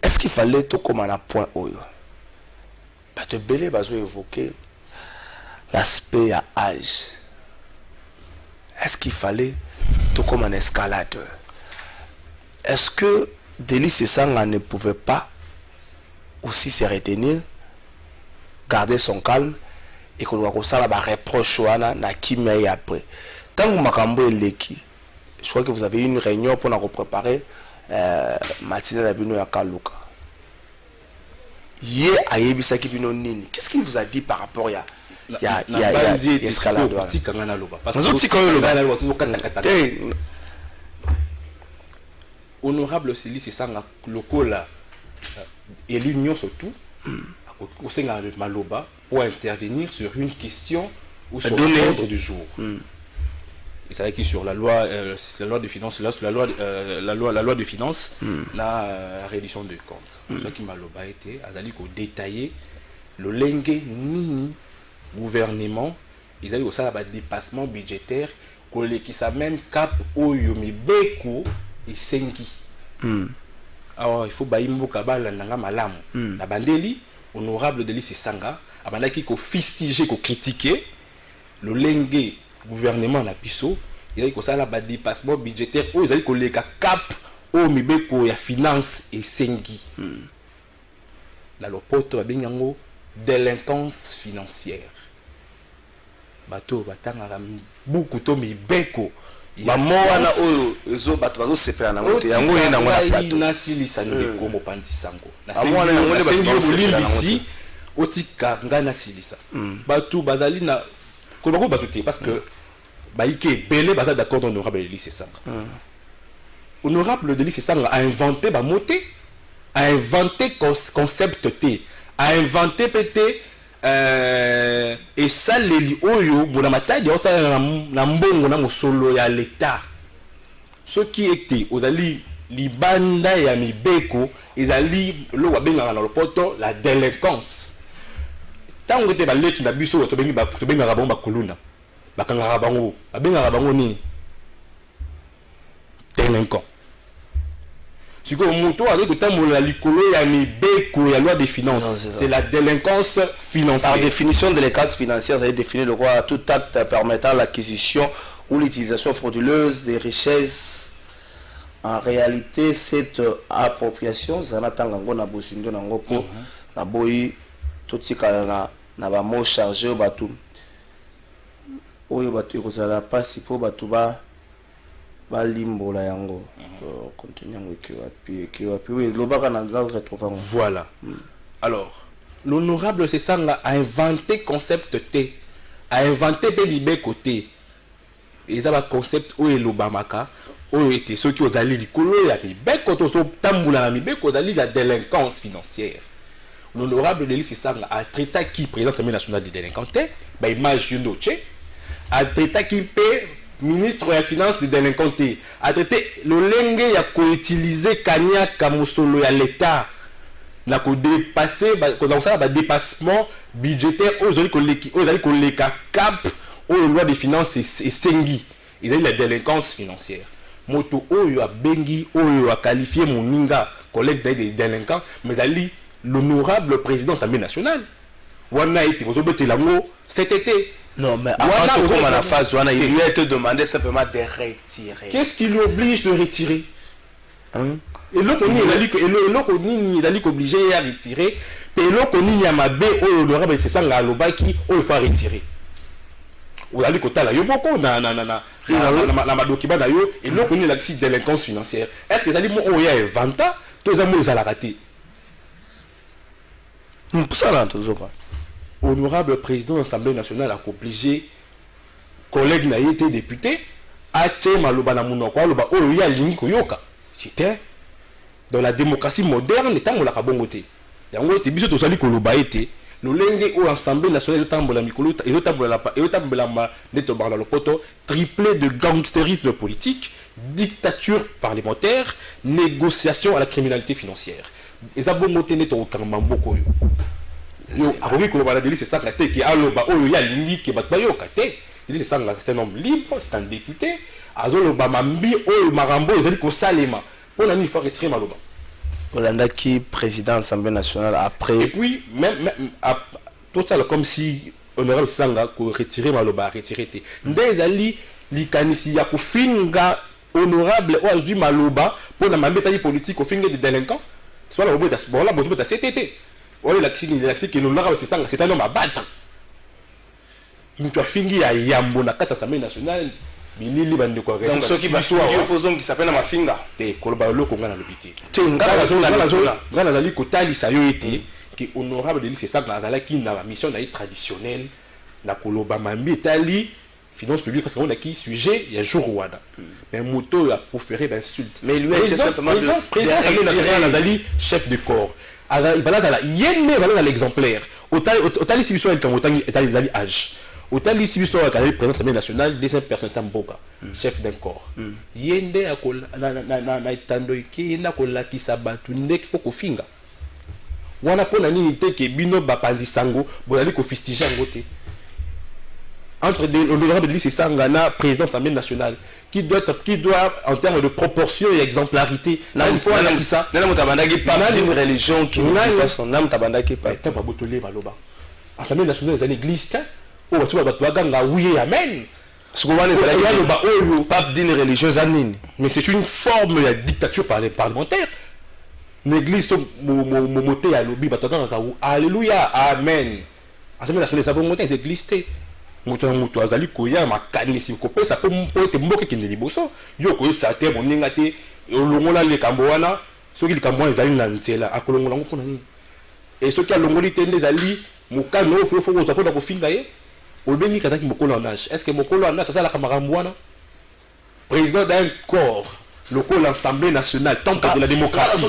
Est-ce qu'il fallait to comme na point oyo ba te belé bazo évoquer l'aspect à âge? Est-ce qu'il fallait tout comme un escaladeur? Est-ce que Delis Sesanga ne pouvait pas aussi se retenir, garder son calme et qu'on doit ça là reproche na kimia après tant que makambo eleki? Je crois que vous avez eu une réunion pour nous préparer matinée la bino ya Kaluka. Yé ayebisa ki bino nini? Qu'est-ce qu'il vous a dit par rapport à il y a escalade honorable Delis Sesanga lokola et l'union surtout au sein de Maloba pour intervenir sur une question ou sur l'ordre du jour. Il savait que sur la loi de finances, la loi de finances, la réduction de comptes. Ce qui Maloba était, azali ko détailler le lengue ni gouvernement, ils avaient aussi un dépassement budgétaire qui sa même cap au yomi beko et sengi. Alors il faut baimbo kabala nanga malamu. La bandeli honorable Delis Sesanga abandaki ko fustiger ko critiquer le lengue gouvernement na biso, il y a ça là dépassement budgétaire où ils allaient ko leka cap au mibeko ya finance et sengi. La lopoto babengango délinquance financière. Bato batanga beaucoup to mibeko maman wana oyo ezo bato bazo sepela na moto yango yena ngona plateau na silisa ndeko mopandi sango na amwana yango le bato bolimbisi otika ngana silisa bato bazali na ko bako bato te parce que baike belé baza d'accord honorable Delis Sesanga. Honorable Delis Sesanga a inventé ba moté, a inventé concept T, a inventé pété et ça les oyo mona matadi on ça na mbongo na mosolo ya l'état ce qui était aux ali libanda ya mibeko ezali lo wabenga na lopoto la délinquance tango te ba leki na biso to benga rabon ba koluna bakanga rabango babenga rabango nini délinquant. Si vous la loi des finances, c'est la délinquance financière. Par définition, délinquance financière, ça veut définir le quoi tout acte permettant l'acquisition ou l'utilisation frauduleuse des richesses. En réalité, cette appropriation, ça n'a pas na bosindo na ngoko na boyi totika na ba mot chargé batu. Oyo batu ko sala pasi po batu ba balimbola yango contenu voilà. Alors l'honorable Sesanga a inventé concept T, a inventé BBB côté et ça va concept o elobamaka o était ceux qui aux alliés likolo ya mibeko to so tambula na mibeko aux alliés la délinquance financière. L'honorable Delis Sesanga a traité qui président Assemblée nationale des délinquantés ba image yonoche a traité qui paie ministre de la finance de délinquanté a traité le lengue ya ko utiliser kanya kamosolo ya l'état na ko dépasser ko ça ba dépassement budgétaire aux ko leka cap aux loi des finances et sengi ils ont la délinquance financière moto oyo a bengi oyo a qualifié moninga collègue des délinquants mais ali l'honorable président de l'Assemblée nationale wana été vous obété lango cet été. Non, mais avant de commencer la phase, il lui a été demandé simplement de retirer. Qu'est-ce qui l'oblige de retirer? Et l'autre, il est obligé à retirer. Et l'autre, il y a ma bé, honorable, c'est ça, la loba qui, il faut retirer. Ou la likota la yo boko na madokiba na yo et l'autre, il y a la délinquance financière. Est-ce que ça dit, il y a un vanta, tous les amours, ils ont la raté? Ça là, toujours pas. Honorable président de l'Assemblée nationale a obligé collègue n'a été député à Maloba na munoko aloba oyo ya lingi koyoka c'était dans la démocratie moderne tant la kabongote yango te biso to sali koloba été lolenge au Assemblée nationale etambola mikolo etambola neto barla lopoto triplé de gangstérisme politique, dictature parlementaire, négociation à la criminalité financière. Et ça bon moté neto okamba mboko yo. Yo akoki ko bala deli c'est ça la te ki aloba oyo ya lingi ke batba yo kate. Deli c'est ça c'est un homme libre, c'est un député. Azolo ba mambi oyo marambo ezali ko salema. On a mis faut retirer maloba. Olanda qui président de l'Assemblée nationale après. Et puis, même tout ça, comme si honorable Sanga ko retirer maloba, retirer te. Ndezali likanisi ya kufinga honorable ou azui maloba pour la mameta politique au finga des délinquants. C'est pas la robot bon là besoin de CTT. Voilà l'action qui nous l'a c'est un homme à battre. Nous tu as fingi ya yambo na kata Assemblée nationale. Donc ceux qui qui s'appelle ma finga te koloba loko ngana lobité te ngana zali kotali sayo été qui honorable de lycée ça nazala qui na mission na traditionnelle na koloba mambi tali finance publique parce qu'on a qui sujet il y a jour wada mais moto a proféré d'insulte mais lui était simplement le président national nazali chef de corps il va là yenne va là l'exemplaire otali civilisation el kamotani etali zali âge autant ici l'histoire à la présidence nationale deuxième personne tamboka chef d'un corps yende akola na itando ki na kola ki sabatu nek foko finga wana pona nini te ke bino bapandi sango bolali ko fistiger ngote entre l'honorable lycée Sangana président de l'Assemblée nationale qui doit en termes de proportion et exemplarité là une fois là ça là mutabandaki pas d'une religion qui n'est son âme tabandaki pas tant pas botolé baloba Assemblée nationale des églises oh tu vas battre oui amen ce qu'on va les pape d'une religion zanine mais c'est une forme de dictature parlementaire l'église momoté à lobby batanga alléluia amen Assemblée nationale ça va monter les églises moto azali koya makanisi ko pesa po te mboke kende liboso yo ko sa te moninga te longola le kambo wana soki le kambo ezali na nzela akolongola ngo pona nini et soki alongoli te ndezali mokano fo ko zapona ko finga ye obengi kataki mokolo en âge est-ce que mokolo en âge ça la kamarambo wana président d'un corps le corps l'Assemblée nationale tant que de la démocratie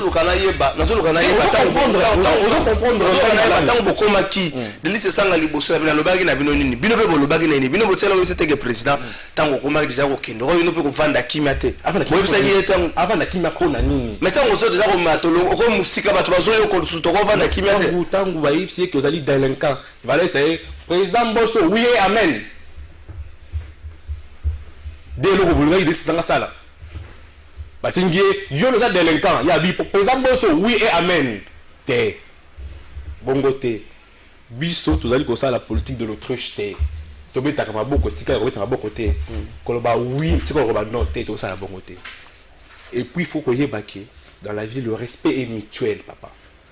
tant bokoma ki delise sanga liboso na lobaki na bino nini bino pe bolobaki na nini bino botela ko c'était que président tant bokoma déjà ko kendo oyo pe ko vanda kimia te avant na kimia ko na nini mais tant ozo déjà ko matolo ko musika bato bazoyo ko suto ko vanda kimia te tangu ba ipsi que ozali délinquant il va laisser président Bosso oui et amen dès le vous de sanga sala ba fingi yo le délinquant ya bi président Bosso oui et amen te bongo te biso tozali ko sala la politique de l'autruche te to betaka maboko sika ko betaka maboko te koloba oui c'est ko ba non te to sala bongo te et puis il faut que yebake dans la vie le respect est mutuel papa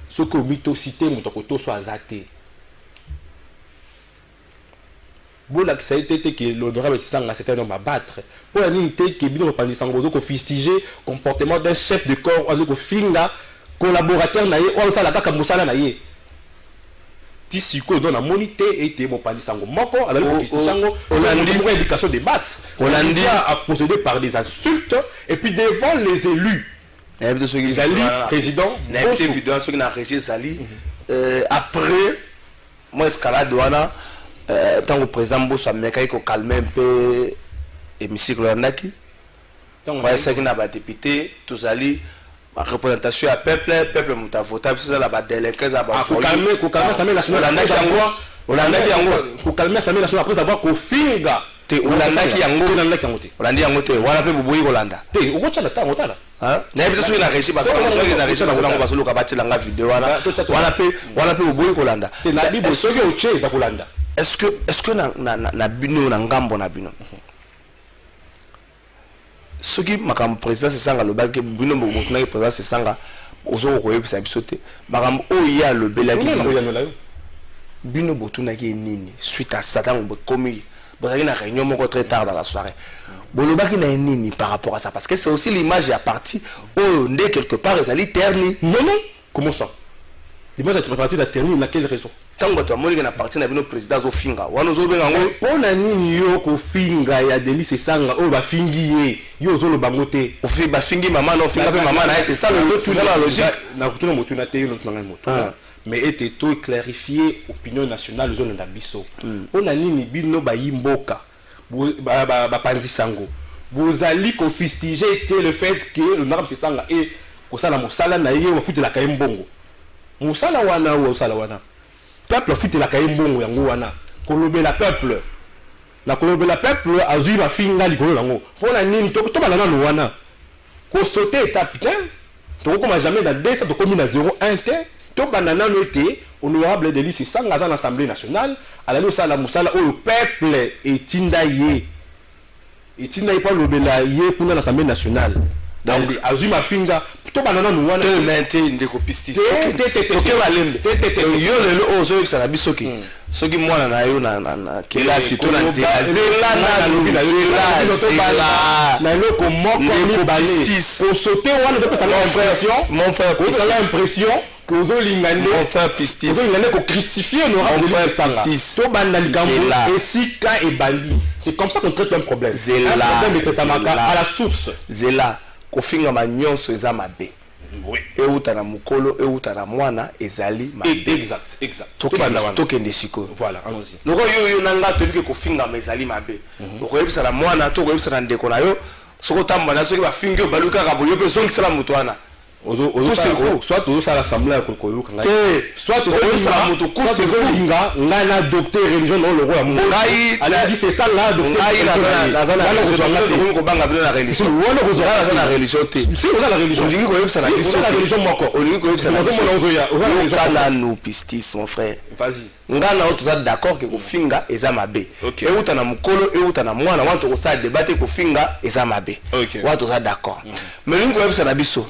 ce que mythocité mon to soit azaté bola que ça a été que l'honorable Sanga c'était un homme à battre pour la unité que bino pandi sango ko fustiger comportement d'un chef de corps ou ko finga collaborateur na ye on ça la kaka musala na ye tisiko dans la monité était mon pandi sango moko ala ko fustiger sango on a une éducation de base on a procédé par des insultes et puis devant les élus Zali président évidemment ceux qui n'a régé Zali après moi escalade wana tant que président Bosso américain ko calmer un peu hémicycle landaki ouais c'est que na ba député tous ali représentation à peuple muta voter c'est la ba délégués à ba ko calmer Assemblée nationale Hollande yango ko calmer Assemblée nationale après avoir ko finga te Hollande yango te wala pe bubuyi Hollande te okotala ta ngotala hein na biso soki na régie parce que na régie parce que basolo ka batela nga vidéo wana pe bubuyi Hollande te na bibo soki oche ta Hollande est-ce que na bino na ngambo na bino soki makambo président c'est sanga lobaki bino bokuna président c'est sanga ozo ko yebisa biso te makambo oyo ya lobelaki bino botunaki nini suite à Satan bokomi bozaki na réunion moko très tard dans la soirée bolobaki na nini par rapport à ça parce que c'est aussi l'image ya parti oyo nde quelque part ezali terni non comment ça l'image est partie de terni na quelle raison tango to amoni na parti na bino président zo finga wana zo benga ngo pona nini yo ko finga ya Delice Sanga o ba fingi ye yo zo lo bango te o fi ba fingi maman no finga pe maman na c'est ça la logique na kutuna motu na te yo no tanga motu mais était tout clarifier opinion nationale zone d'abisso on a nini bino ba yimboka ba pandisango vous allez fustiger le fait que le narabe sanga et ko sala mosala na ye futi la kayembongo mosala wana ou sala wana peuple futi la kayembongo yango wana kolobela peuple la kolobela peuple azui ba finga likolo lango pona nini to bana na wana ko sauter étape to ko ma jamais na 200 to komi na 0,1 to banana no été honorable de lycée sanga dans l'Assemblée nationale ala lo sala mosala o peuple etinda ye pas lobela ye kuna l'Assemblée nationale donc azuma finga to banana no wana te maintain ndeko pistis ok balembe yo lelo ozo yebisa na biso ki soki mwana na yo na kelasi to na nzela zela na lobila na eloko moko ndeko balé pistis au sauter wana to pesa mon frère pistis l'impression que vous olingane mon frère pistis vous olingane ko crucifier honorable de pistis to banda likambo et sika et bandi c'est comme ça qu'on traite un problème à la source zela kofinga manyonso eza mabe oui euta na mukolo euta na mwana ezali mabe exact tokende siko voilà allons-y loko yo nanga tobike kofinga ezali mabe okoyebisa na mwana to koyebisa na ndeko na yo soko tamba na soki bafingi yo baluka ka boyo pe zongi sala mutu wana soit tout ça l'assemblée à kokoyoka soit tout ça mutu kusi linga ngana docteur religion dans le roi ngai ala dit c'est ça là docteur ngai na ko banga bila na religion wala ko zala na religion te si on a la religion olingi koyebisa na biso la religion moko olingi koyebisa na biso religion kana nous pistis mon frère vas-y ngana o toza d'accord que kofinga eza mabe euta na mukolo euta na mwana wanto ko sa débattre kofinga eza mabe wa toza d'accord mais lingo koyebisa na biso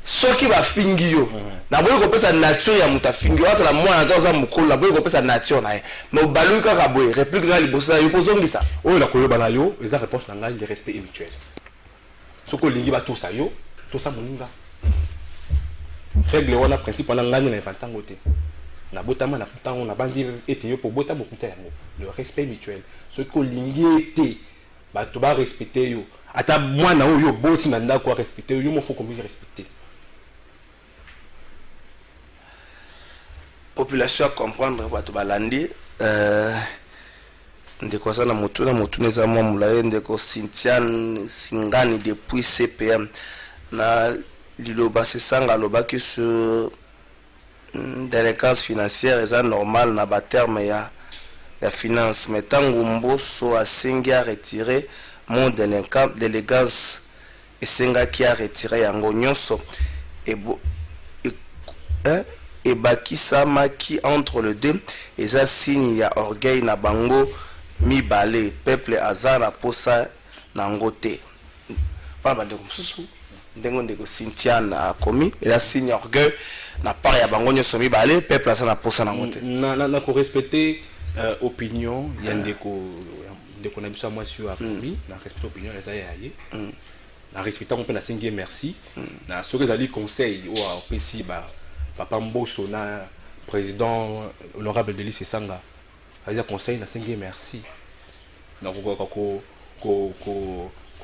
soki bafingi yo na boye kopesa nature ya mutafingi wasa la mwana toza mukolo na boye kopesa nature na ye mais balu kaka boye réplique na libosa yo kozongisa oyo la koyoba na yo eza réponse na ngai le respect mutuel soko lingi ba to sa yo to sa moninga règle wana principe wana ngani na inventango te na botama na putango na bandi ete yo po bota mokuta yango le respect mutuel soko lingi ete ba to ba respecter yo ata mwana oyo boti na ndako respecter yo mo faut comme respecter population à comprendre bato balandi ndeko sana motuna za mwa mulaye ndeko Cynthia Singani depuis CPM na liloba sesanga lobaki sur délinquance financière eza normal na ba terme ya finance mais tango mboso asengi a retirer mon d'élégance esenga qui a retiré yango nyonso et bakisama qui entre le deux eza signe ya orgueil na bango mibale peuple azana posa nango te pala bandeko mususu ndengo ndeko Cynthia na komi eza signe ya orgueil na part ya bango nyonso mibale peuple azana posa nango te na ko respecter opinion ya ndeko na biso moi sur a komi na respecter opinion eza ya ye na respecter on peut na singi merci na soki ezali conseil ou a pesi ba papa Mboso na président honorable de lycée Sanga a conseil na singi merci na ko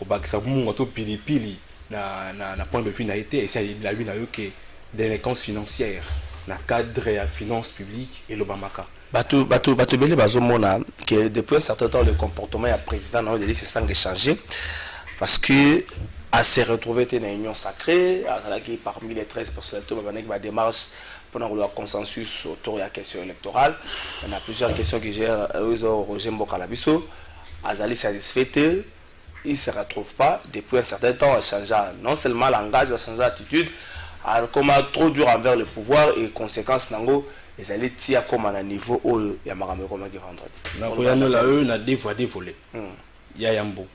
bakisa mungo to pilipili na point de vue na été et c'est la vie na yo que délinquance financière na cadre ya finance publique et l'Obamaka bato bele bazomona que depuis un certain temps le comportement ya président na de lycée Sanga changé parce que à se retrouver dans une union sacrée, parmi les 13 personnalités, il y a des démarches pour avoir un consensus autour de la question électorale. Il y a plusieurs questions que j'ai Roger Mbokalabiso. Azali satisfait, il ne se retrouve pas. Depuis un certain temps, il a changé non seulement langage, il a changé d'attitude, comme trop dur envers le pouvoir et conséquences, ils allaient tirer comme à un niveau où il y a un vendredi. Il y a des volets. Il y a un beau.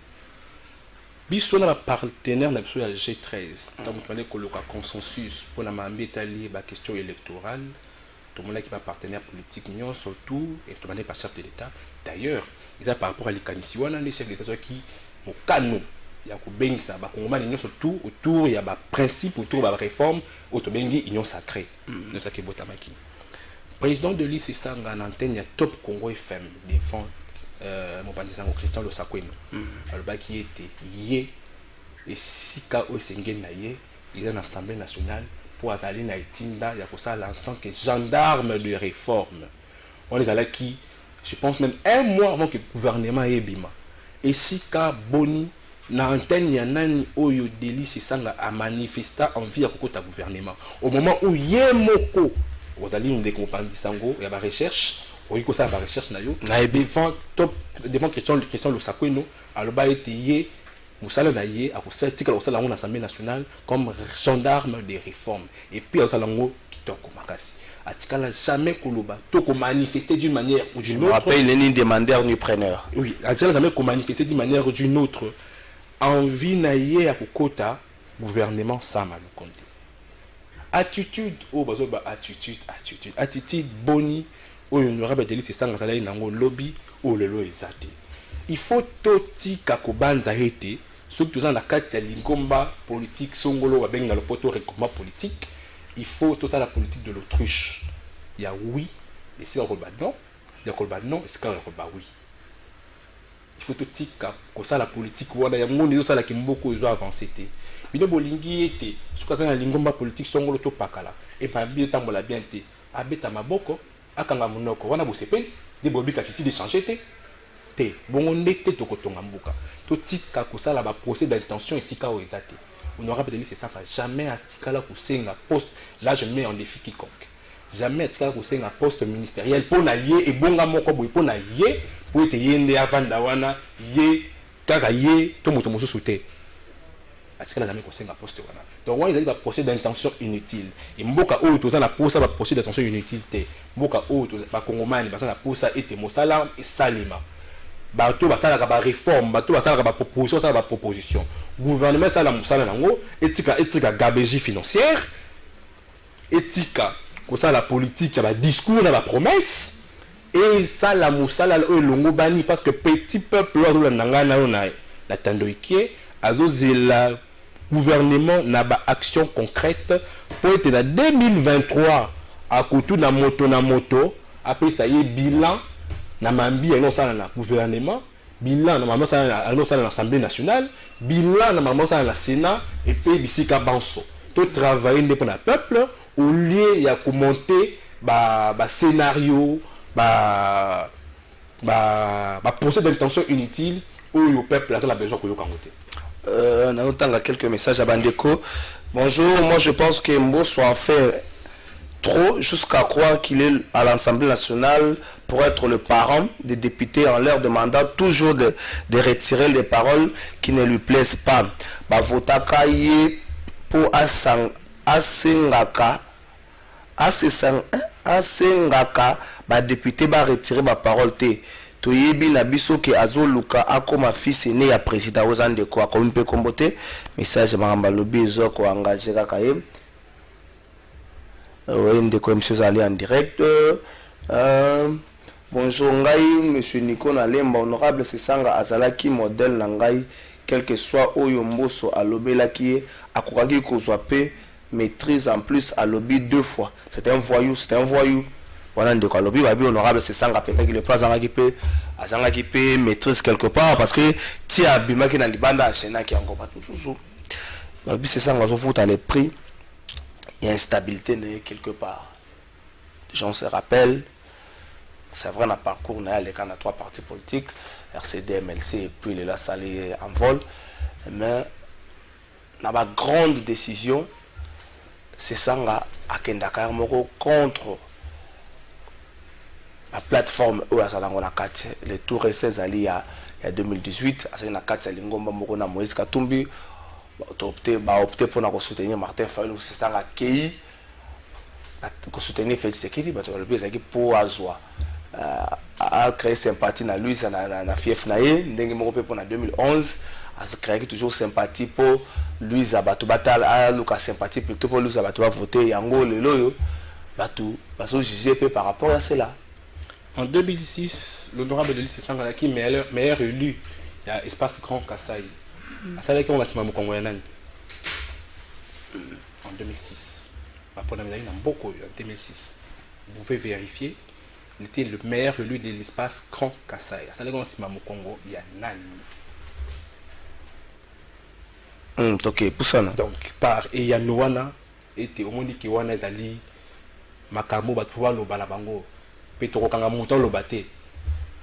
Biso na partenaire na biso ya G13 donc on a coloca consensus pour la mambetali ba question électorale tout le monde qui va partenaire politique union surtout et tout le monde pas chef de l'état d'ailleurs ils a par rapport à likanisi wana les chefs d'état qui mo kanu ya ko bengisa ba kongomani union surtout autour ya ba principe autour ba réforme auto bengi union sacrée de ça qui botamaki président de lycée Sanga na antenne ya Top Congo FM défend mon pantisango Christian Losakweno aloba qui était yé et sika o sengena yé ils en assemblée nationale pour azali na itinda ya kosala en tant que gendarme de réforme. On les allait qui, je pense même un mois avant que le gouvernement ait bima. Et si ka boni na antenne ya nani oyo délice sanga a manifesta envie ya kokota gouvernement. Au moment où yemoko ozali ndeko pandi sango ya ba recherche, oyi ko sa ba recherche na yo na devant question le sakweno aloba eteye musala na ye akosala tika kosala ngo na Assemblée nationale comme gendarme des réformes et puis osala ngo kitoko makasi atikala jamais koloba to ko manifester d'une manière ou d'une autre. Rappel ni demandeur ni preneur. Oui, atikala jamais ko manifester d'une manière ou d'une autre envie na ye ya kokota gouvernement sans Malukonde. Attitude oh bazo ba attitude boni oyo honorable Délice Sanga salai nango lobby ou lelo ezate. Il faut totika kobanza ete ceux qui sont dans la carte ya lingomba politique songolo wa benga le poto recommand politique. Il faut tout ça la politique de l'autruche. Il y a oui, et si on rebat non, il y a kolba non, et si on rebat oui. Il faut tout tika ko ça la politique wana ya monde zo sala kimboko zo avancer té. Bino bolingi ete ce que ça na lingomba politique songolo to pakala et pa bi tambola bien té. Abeta maboko akanga munoko wana bosepeli de bobi katiti de changer té. Té bongo ndete to kotonga mbuka. To tika ko ça la ba procès d'intention esika o ezate. Honorable Délice Sanga jamais à tikala ko senga poste là je mets en défi quiconque. Jamais à tikala ko senga poste ministériel pour na ye et bonga moko boy pour na ye pour être yende avanda wana ye kaka ye to moto mosusu te. À tikala jamais ko senga poste wana. Donc on ils a procès d'intention inutile. Et mboka o to za na posa ba procès d'intention inutile te. Mboka o to ba kongomani ba na posa ete mosala et salima. Bato basala ka ba réforme, bato basala ka ba proposition, ça ba proposition. Gouvernement ça la musala nango, éthique gabegie financière, éthique ko ça la politique, ba discours, ba promesse et ça la musala o longo bani parce que petit peuple lo nanga na la tandoikie azozela gouvernement na ba action concrète pour être dans 2023 à kotu na moto après ça y est bilan na mambi ya ça na gouvernement bilan na maman ça na l'Assemblée nationale bilan na maman ça na Sénat et puis bisika banso to travailler pour le peuple au lieu ya commenter ba scénario ba procès d'intention inutile où le peuple a besoin que yo kangote. On a quelques messages à Bandeko. Bonjour, moi je pense que Mbosso en fait trop jusqu'à croire qu'il est à l'Assemblée nationale pour être le parent des députés en leur demandant toujours de retirer les paroles qui ne lui plaisent pas. Bavotaka ye pour asengaka ba député ba retirer ba parole te. Toyebi na biso ke azoluka akoma fils aîné ya président Ozandeko akompe kombote message maramba lobby zo ko engager kaka ye. Oui, ndeko monsieur Zali en direct. Bonjour ngai monsieur Nico Nalemba honorable Sesanga azalaki modèle na ngai quel que soit oyo Mbosso alobelaki akokaki kozwa pe maîtrise en plus à lobby 2 fois. C'est un voyou. Voilà ndeko lobby babi honorable Sesanga peut-être qu'il est pas azangaki pe maîtrise quelque part parce que ti abimaki na libanda asena ki encore pas toujours. Babi Sesanga zo futa les prix. Il y a instabilité quelque part. Les gens se rappellent, c'est vrai, on a parcours, on a les 3 partis politiques, RCD, MLC, et puis les salé en vol. Mais on a une grande décision, c'est ça, à Kendaka contre la plateforme où les tours et 16 il y a 2018, à la 4 Lingomba Mokona Moïse Katumbi. Opté pour soutenir Martin Fayulu, c'est ça qui a soutenir Félix Sekedi, pour Azwa a créé sympathie na lui na fief na ye ndenge moko pour 2011 a créé toujours sympathie pour lui Zabato Batal a luka sympathie plutôt pour lui Zabato va voter yango lelo yo batu baso juger par rapport à cela. En 2006, l'honorable Délice Sanga qui meilleur élu il y a espace Grand Kassai. Ça veut dire qu'on va se mettre en 2006. En 2006. Vous pouvez vérifier. Il était le meilleur élu de l'espace Grand Kassai. Ça veut dire qu'on va se mettre au Congo. Il y a Nani. Ok, pour ça. Donc, par Eyanouana, ete omoni ki wana ezali makambo bato baloba na bango pe tokokanga moto aloba te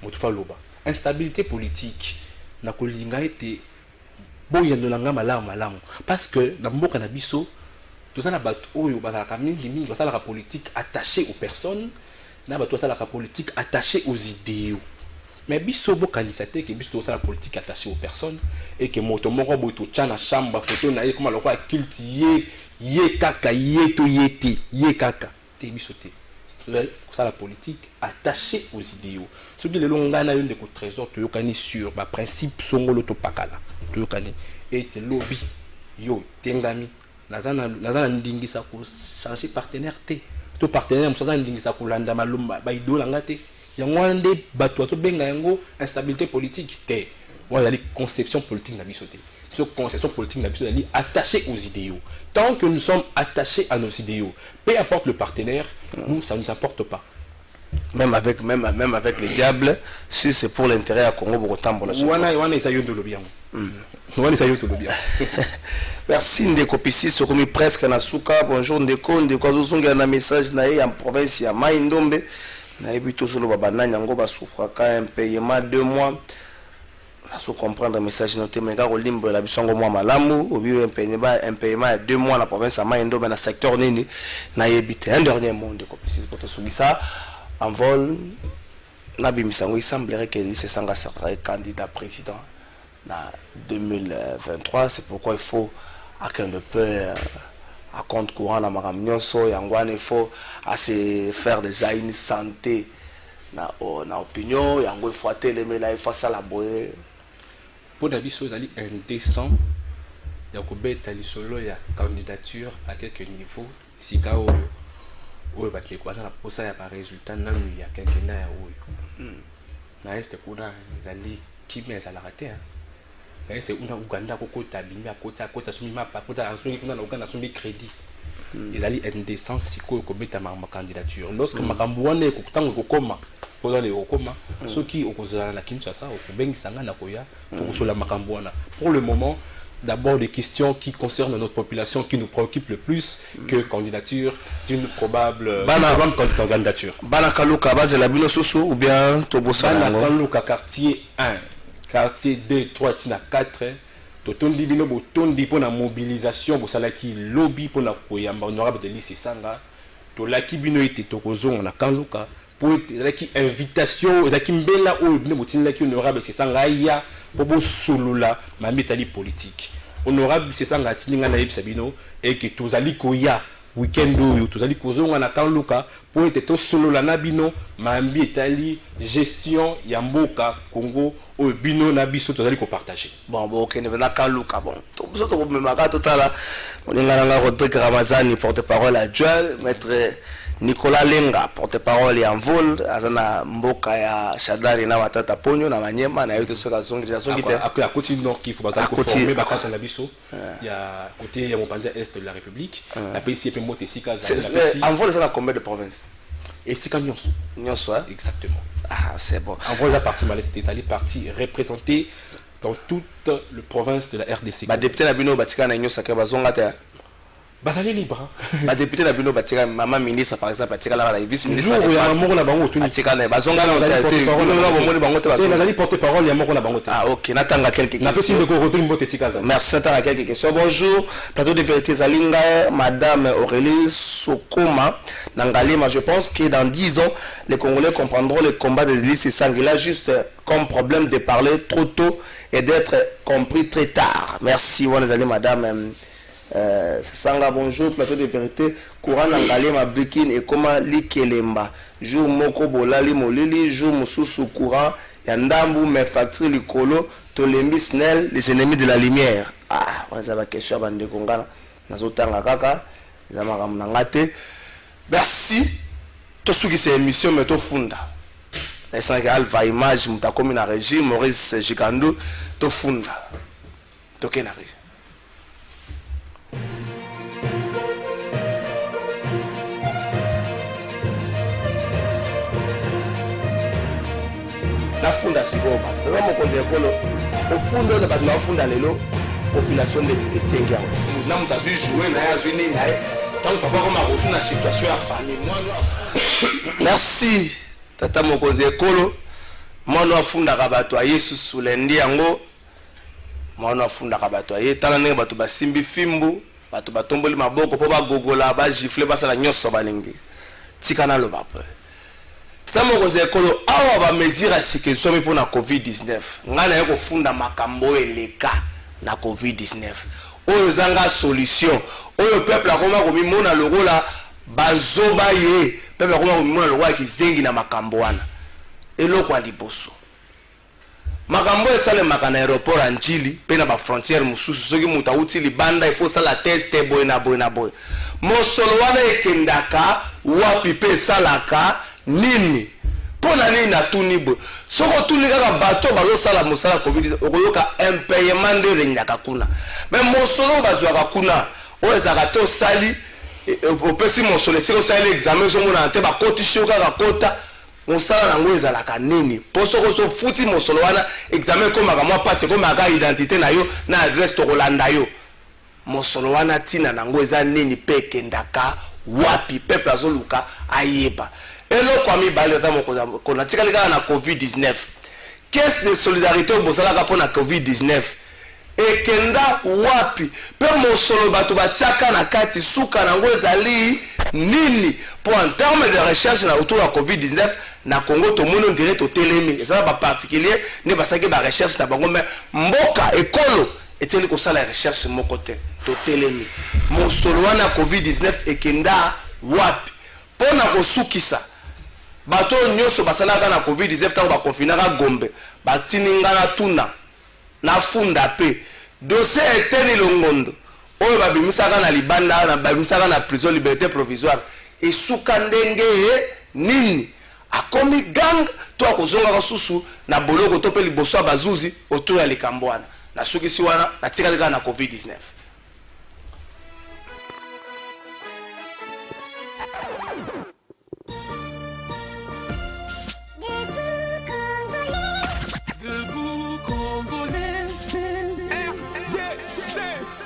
moto aloba instabilité politique na kolinga ete boyendo na nga malamu parce que na mboka na biso tozala bato oyo bazalaka mingi basalaka politique attaché aux personnes na bato basalaka politique attaché aux idéaux mais biso bokanisa te ke biso tozala politique attaché aux personnes et que moto moko boy to tcha na chambre photo na ye comme lokwa culte ye kaka ye to yete ye kaka te biso te la politique attachée aux idéaux. Ce qui est le long na une de trésor to yokani sur ba principe songolo to pakala to yokani et lobby yo tengami nazana ndingisa ko changer partenaire te to partenaire msoza ndingisa ko landa malumba ba idola ngate yango nde bato to benga yango instabilité politique te voilà les conceptions politiques na biso te. Cette conception politique est attachée aux idéaux. Tant que nous sommes attachés à nos idéaux, peu importe le partenaire, nous, ça ne nous importe pas. Même avec les diables, si c'est pour l'intérêt à Congo, merci Ndeko Pissi, Sokomi presque na Souka. Bonjour Ndeko, Ndeko Azozunga na message na en province ya Maïndombe. Na ebito solo babana nyango ba souffraka un paiement 2 mois. Faut comprendre le message noté mais quand on limbe la bisongo moi malamu au bio un paiement 2 mois la province à Maïndo mais dans secteur nini na yebité un dernier mot de copie pour te souligner ça en vol na bimisango il semblerait que c'est sanga serait candidat président na 2023 c'est pourquoi il faut à qu'un de peur à compte courant na makam nyonso yangwana il faut à se faire déjà une santé na opinion yango il faut atteler là il faut ça la boye pour d'abiso zali indécent ya kobeta lisolo ya candidature à quelques niveaux sika oyo batle kwa sana posa ya par résultat nanu ya quinquennat ya oyo na este kuna zali kimia za la rater na este una Uganda kokota bimia kota sumi mapa kota asuni kuna na Uganda sumi crédit ezali indécent siko kobeta ma candidature lorsque makambo wana ekokutango kokoma pour les okoma ceux qui okozala na Kinshasa okobengisa na koya tokosola makambo wana pour le moment d'abord des questions qui concernent notre population qui nous préoccupent le plus que candidature d'une probable candidature bana kaluka base la bino soso ou bien tobosa bana kaluka quartier 1 quartier 2 3 tina 4 totondi bino botondi pour la mobilisation bosalaki lobby pour la koyamba honorable de lycée Sanga to laki bino ete tokozonga na kaluka pour être invitation et mbela o bino botinela ki honorable c'est Sanga ya pour solola ma métali politique honorable c'est Sanga tininga na yebisa bino et que tozali koya weekend oyo tozali kozonga na kaluka pour être to solola na bino mambi etali gestion ya mboka Congo o bino na biso tozali ko partager bon OK ne na kaluka bon to biso to memaka totala oninga nga Rodrigue Ramazani porte-parole adjoint maître Nicolas Lenga porte-parole en vol azana mboka ya Shadari na Matata Ponyo na Manyema na yote soka songi à côté nord qui faut bazali ko former ba kata na biso ya côté ya Mopanza est de la République la PCI peut monter sika en vol ça na combien de provinces et sika nyonso exactement ah c'est bon en vol la partie malais c'est allé partie représentée dans toute le province de la RDC ba député na bino batika na nyonso ka bazonga te bazali libre ba député na bino batika maman ministre par exemple batika la vice ministre ya moko na bango batika na bazonga na te na bango te bazonga bazali porte-parole ya moko na bango te ah OK natanga quelques questions na pesi ndeko Rodrigue Mbote sikaza merci natanga quelques questions bonjour plateau de vérité zalinga madame Aurélie Sokoma Nangalima je pense que dans 10 ans les Congolais comprendront le combat de lycée Sangila juste comme problème de parler trop tôt et d'être compris très tard merci wanazali madame Sanga bonjour plateau de vérité courant Nangalé ma briquine et comment likelemba jour moko bolali molili jour mususu courant ya ndambu me factory likolo tolembi snell les ennemis de la lumière ah on a la question bande kongana nazotanga kaka za makambo na ngate merci to suki c'est émission mais to funda essence alpha image mutakomi na régime Maurice Gikando to funda to kenari la funda sikoba tama mokonzi ekolo ofunda na bato na ofunda lelo population de 5 ans na mutazui jouer na ya zuni na tant papa comme a na situation ya famille merci tata mokonzi ekolo mwana afundaka bato ya Yesu sulendi yango mwana afundaka bato ye tala ndenge bato basimbi fimbu bato batomboli maboko po bagogola bagifle basala nyonso balingi tika na loba pe tata mokonzi ekolo awa bamesure ya sécurité mpo na covid-19 ngai naye kofunda makambo eleka na covid-19 oyo ezanga solution oyo peuple akoma komimona lokola bazoba ye peuple akoma komimona lokola kizengi na makambo wana eloko ya liboso makambo esalemaka na aéroport ya njili mpe na bafrontière mosusu soki moto awuti libanda ifo osala teste boye na boye na boye mosolo wana ekendaka wapi mpe esalaka nini mpo na nini natuni boye soki otuni kaka bato bazosala mosala covid okoyoka impayement nde erenyaka kuna me mosolo oyo bazwaka kuna oyo ezalaka te osali opesi mosolo esika osali examen ozomonana te bakotisi yo kaka kota mosala nango ezalaka nini mpo soki ozofuti mosolo wana examen ekomaka mwa pasi ekomaka identité na yo na adresse tokolanda yo mosolo wana ntina nango eza nini mpe ekendaka wapi peuple azoluka ayeba eloko ya mibale ata mokonzi atikali kaka na covid-19 caisse de solidarité oyo bosalaka mpo na covid-19 ekenda wapi mpe mosolo bato batiaka na kati suka nango ezali nini mpo en terme de recherche na autour ya covid-19 na Congo tomoni on dirait totelemi ezala baparticulier nde basalaki barecherche na bango me mboka ekolo eteli kosala recherche moko te totelemi mosolo wana covid-19 ekenda wapi mpo na kosukisa bato nyonso basalaka na covid-19 ntango bakonfinaka Gombe batininga na tuna na funda pe dossier eteni longondo oyo babimisaka na libanda babimisaka na prison liberté provisoire esuka ndenge nini akomi gang to akozongaka susu na boloko to pe liboso ya bazuzi autour ya likambo wana nasukisi wana natikali kaka na covid-19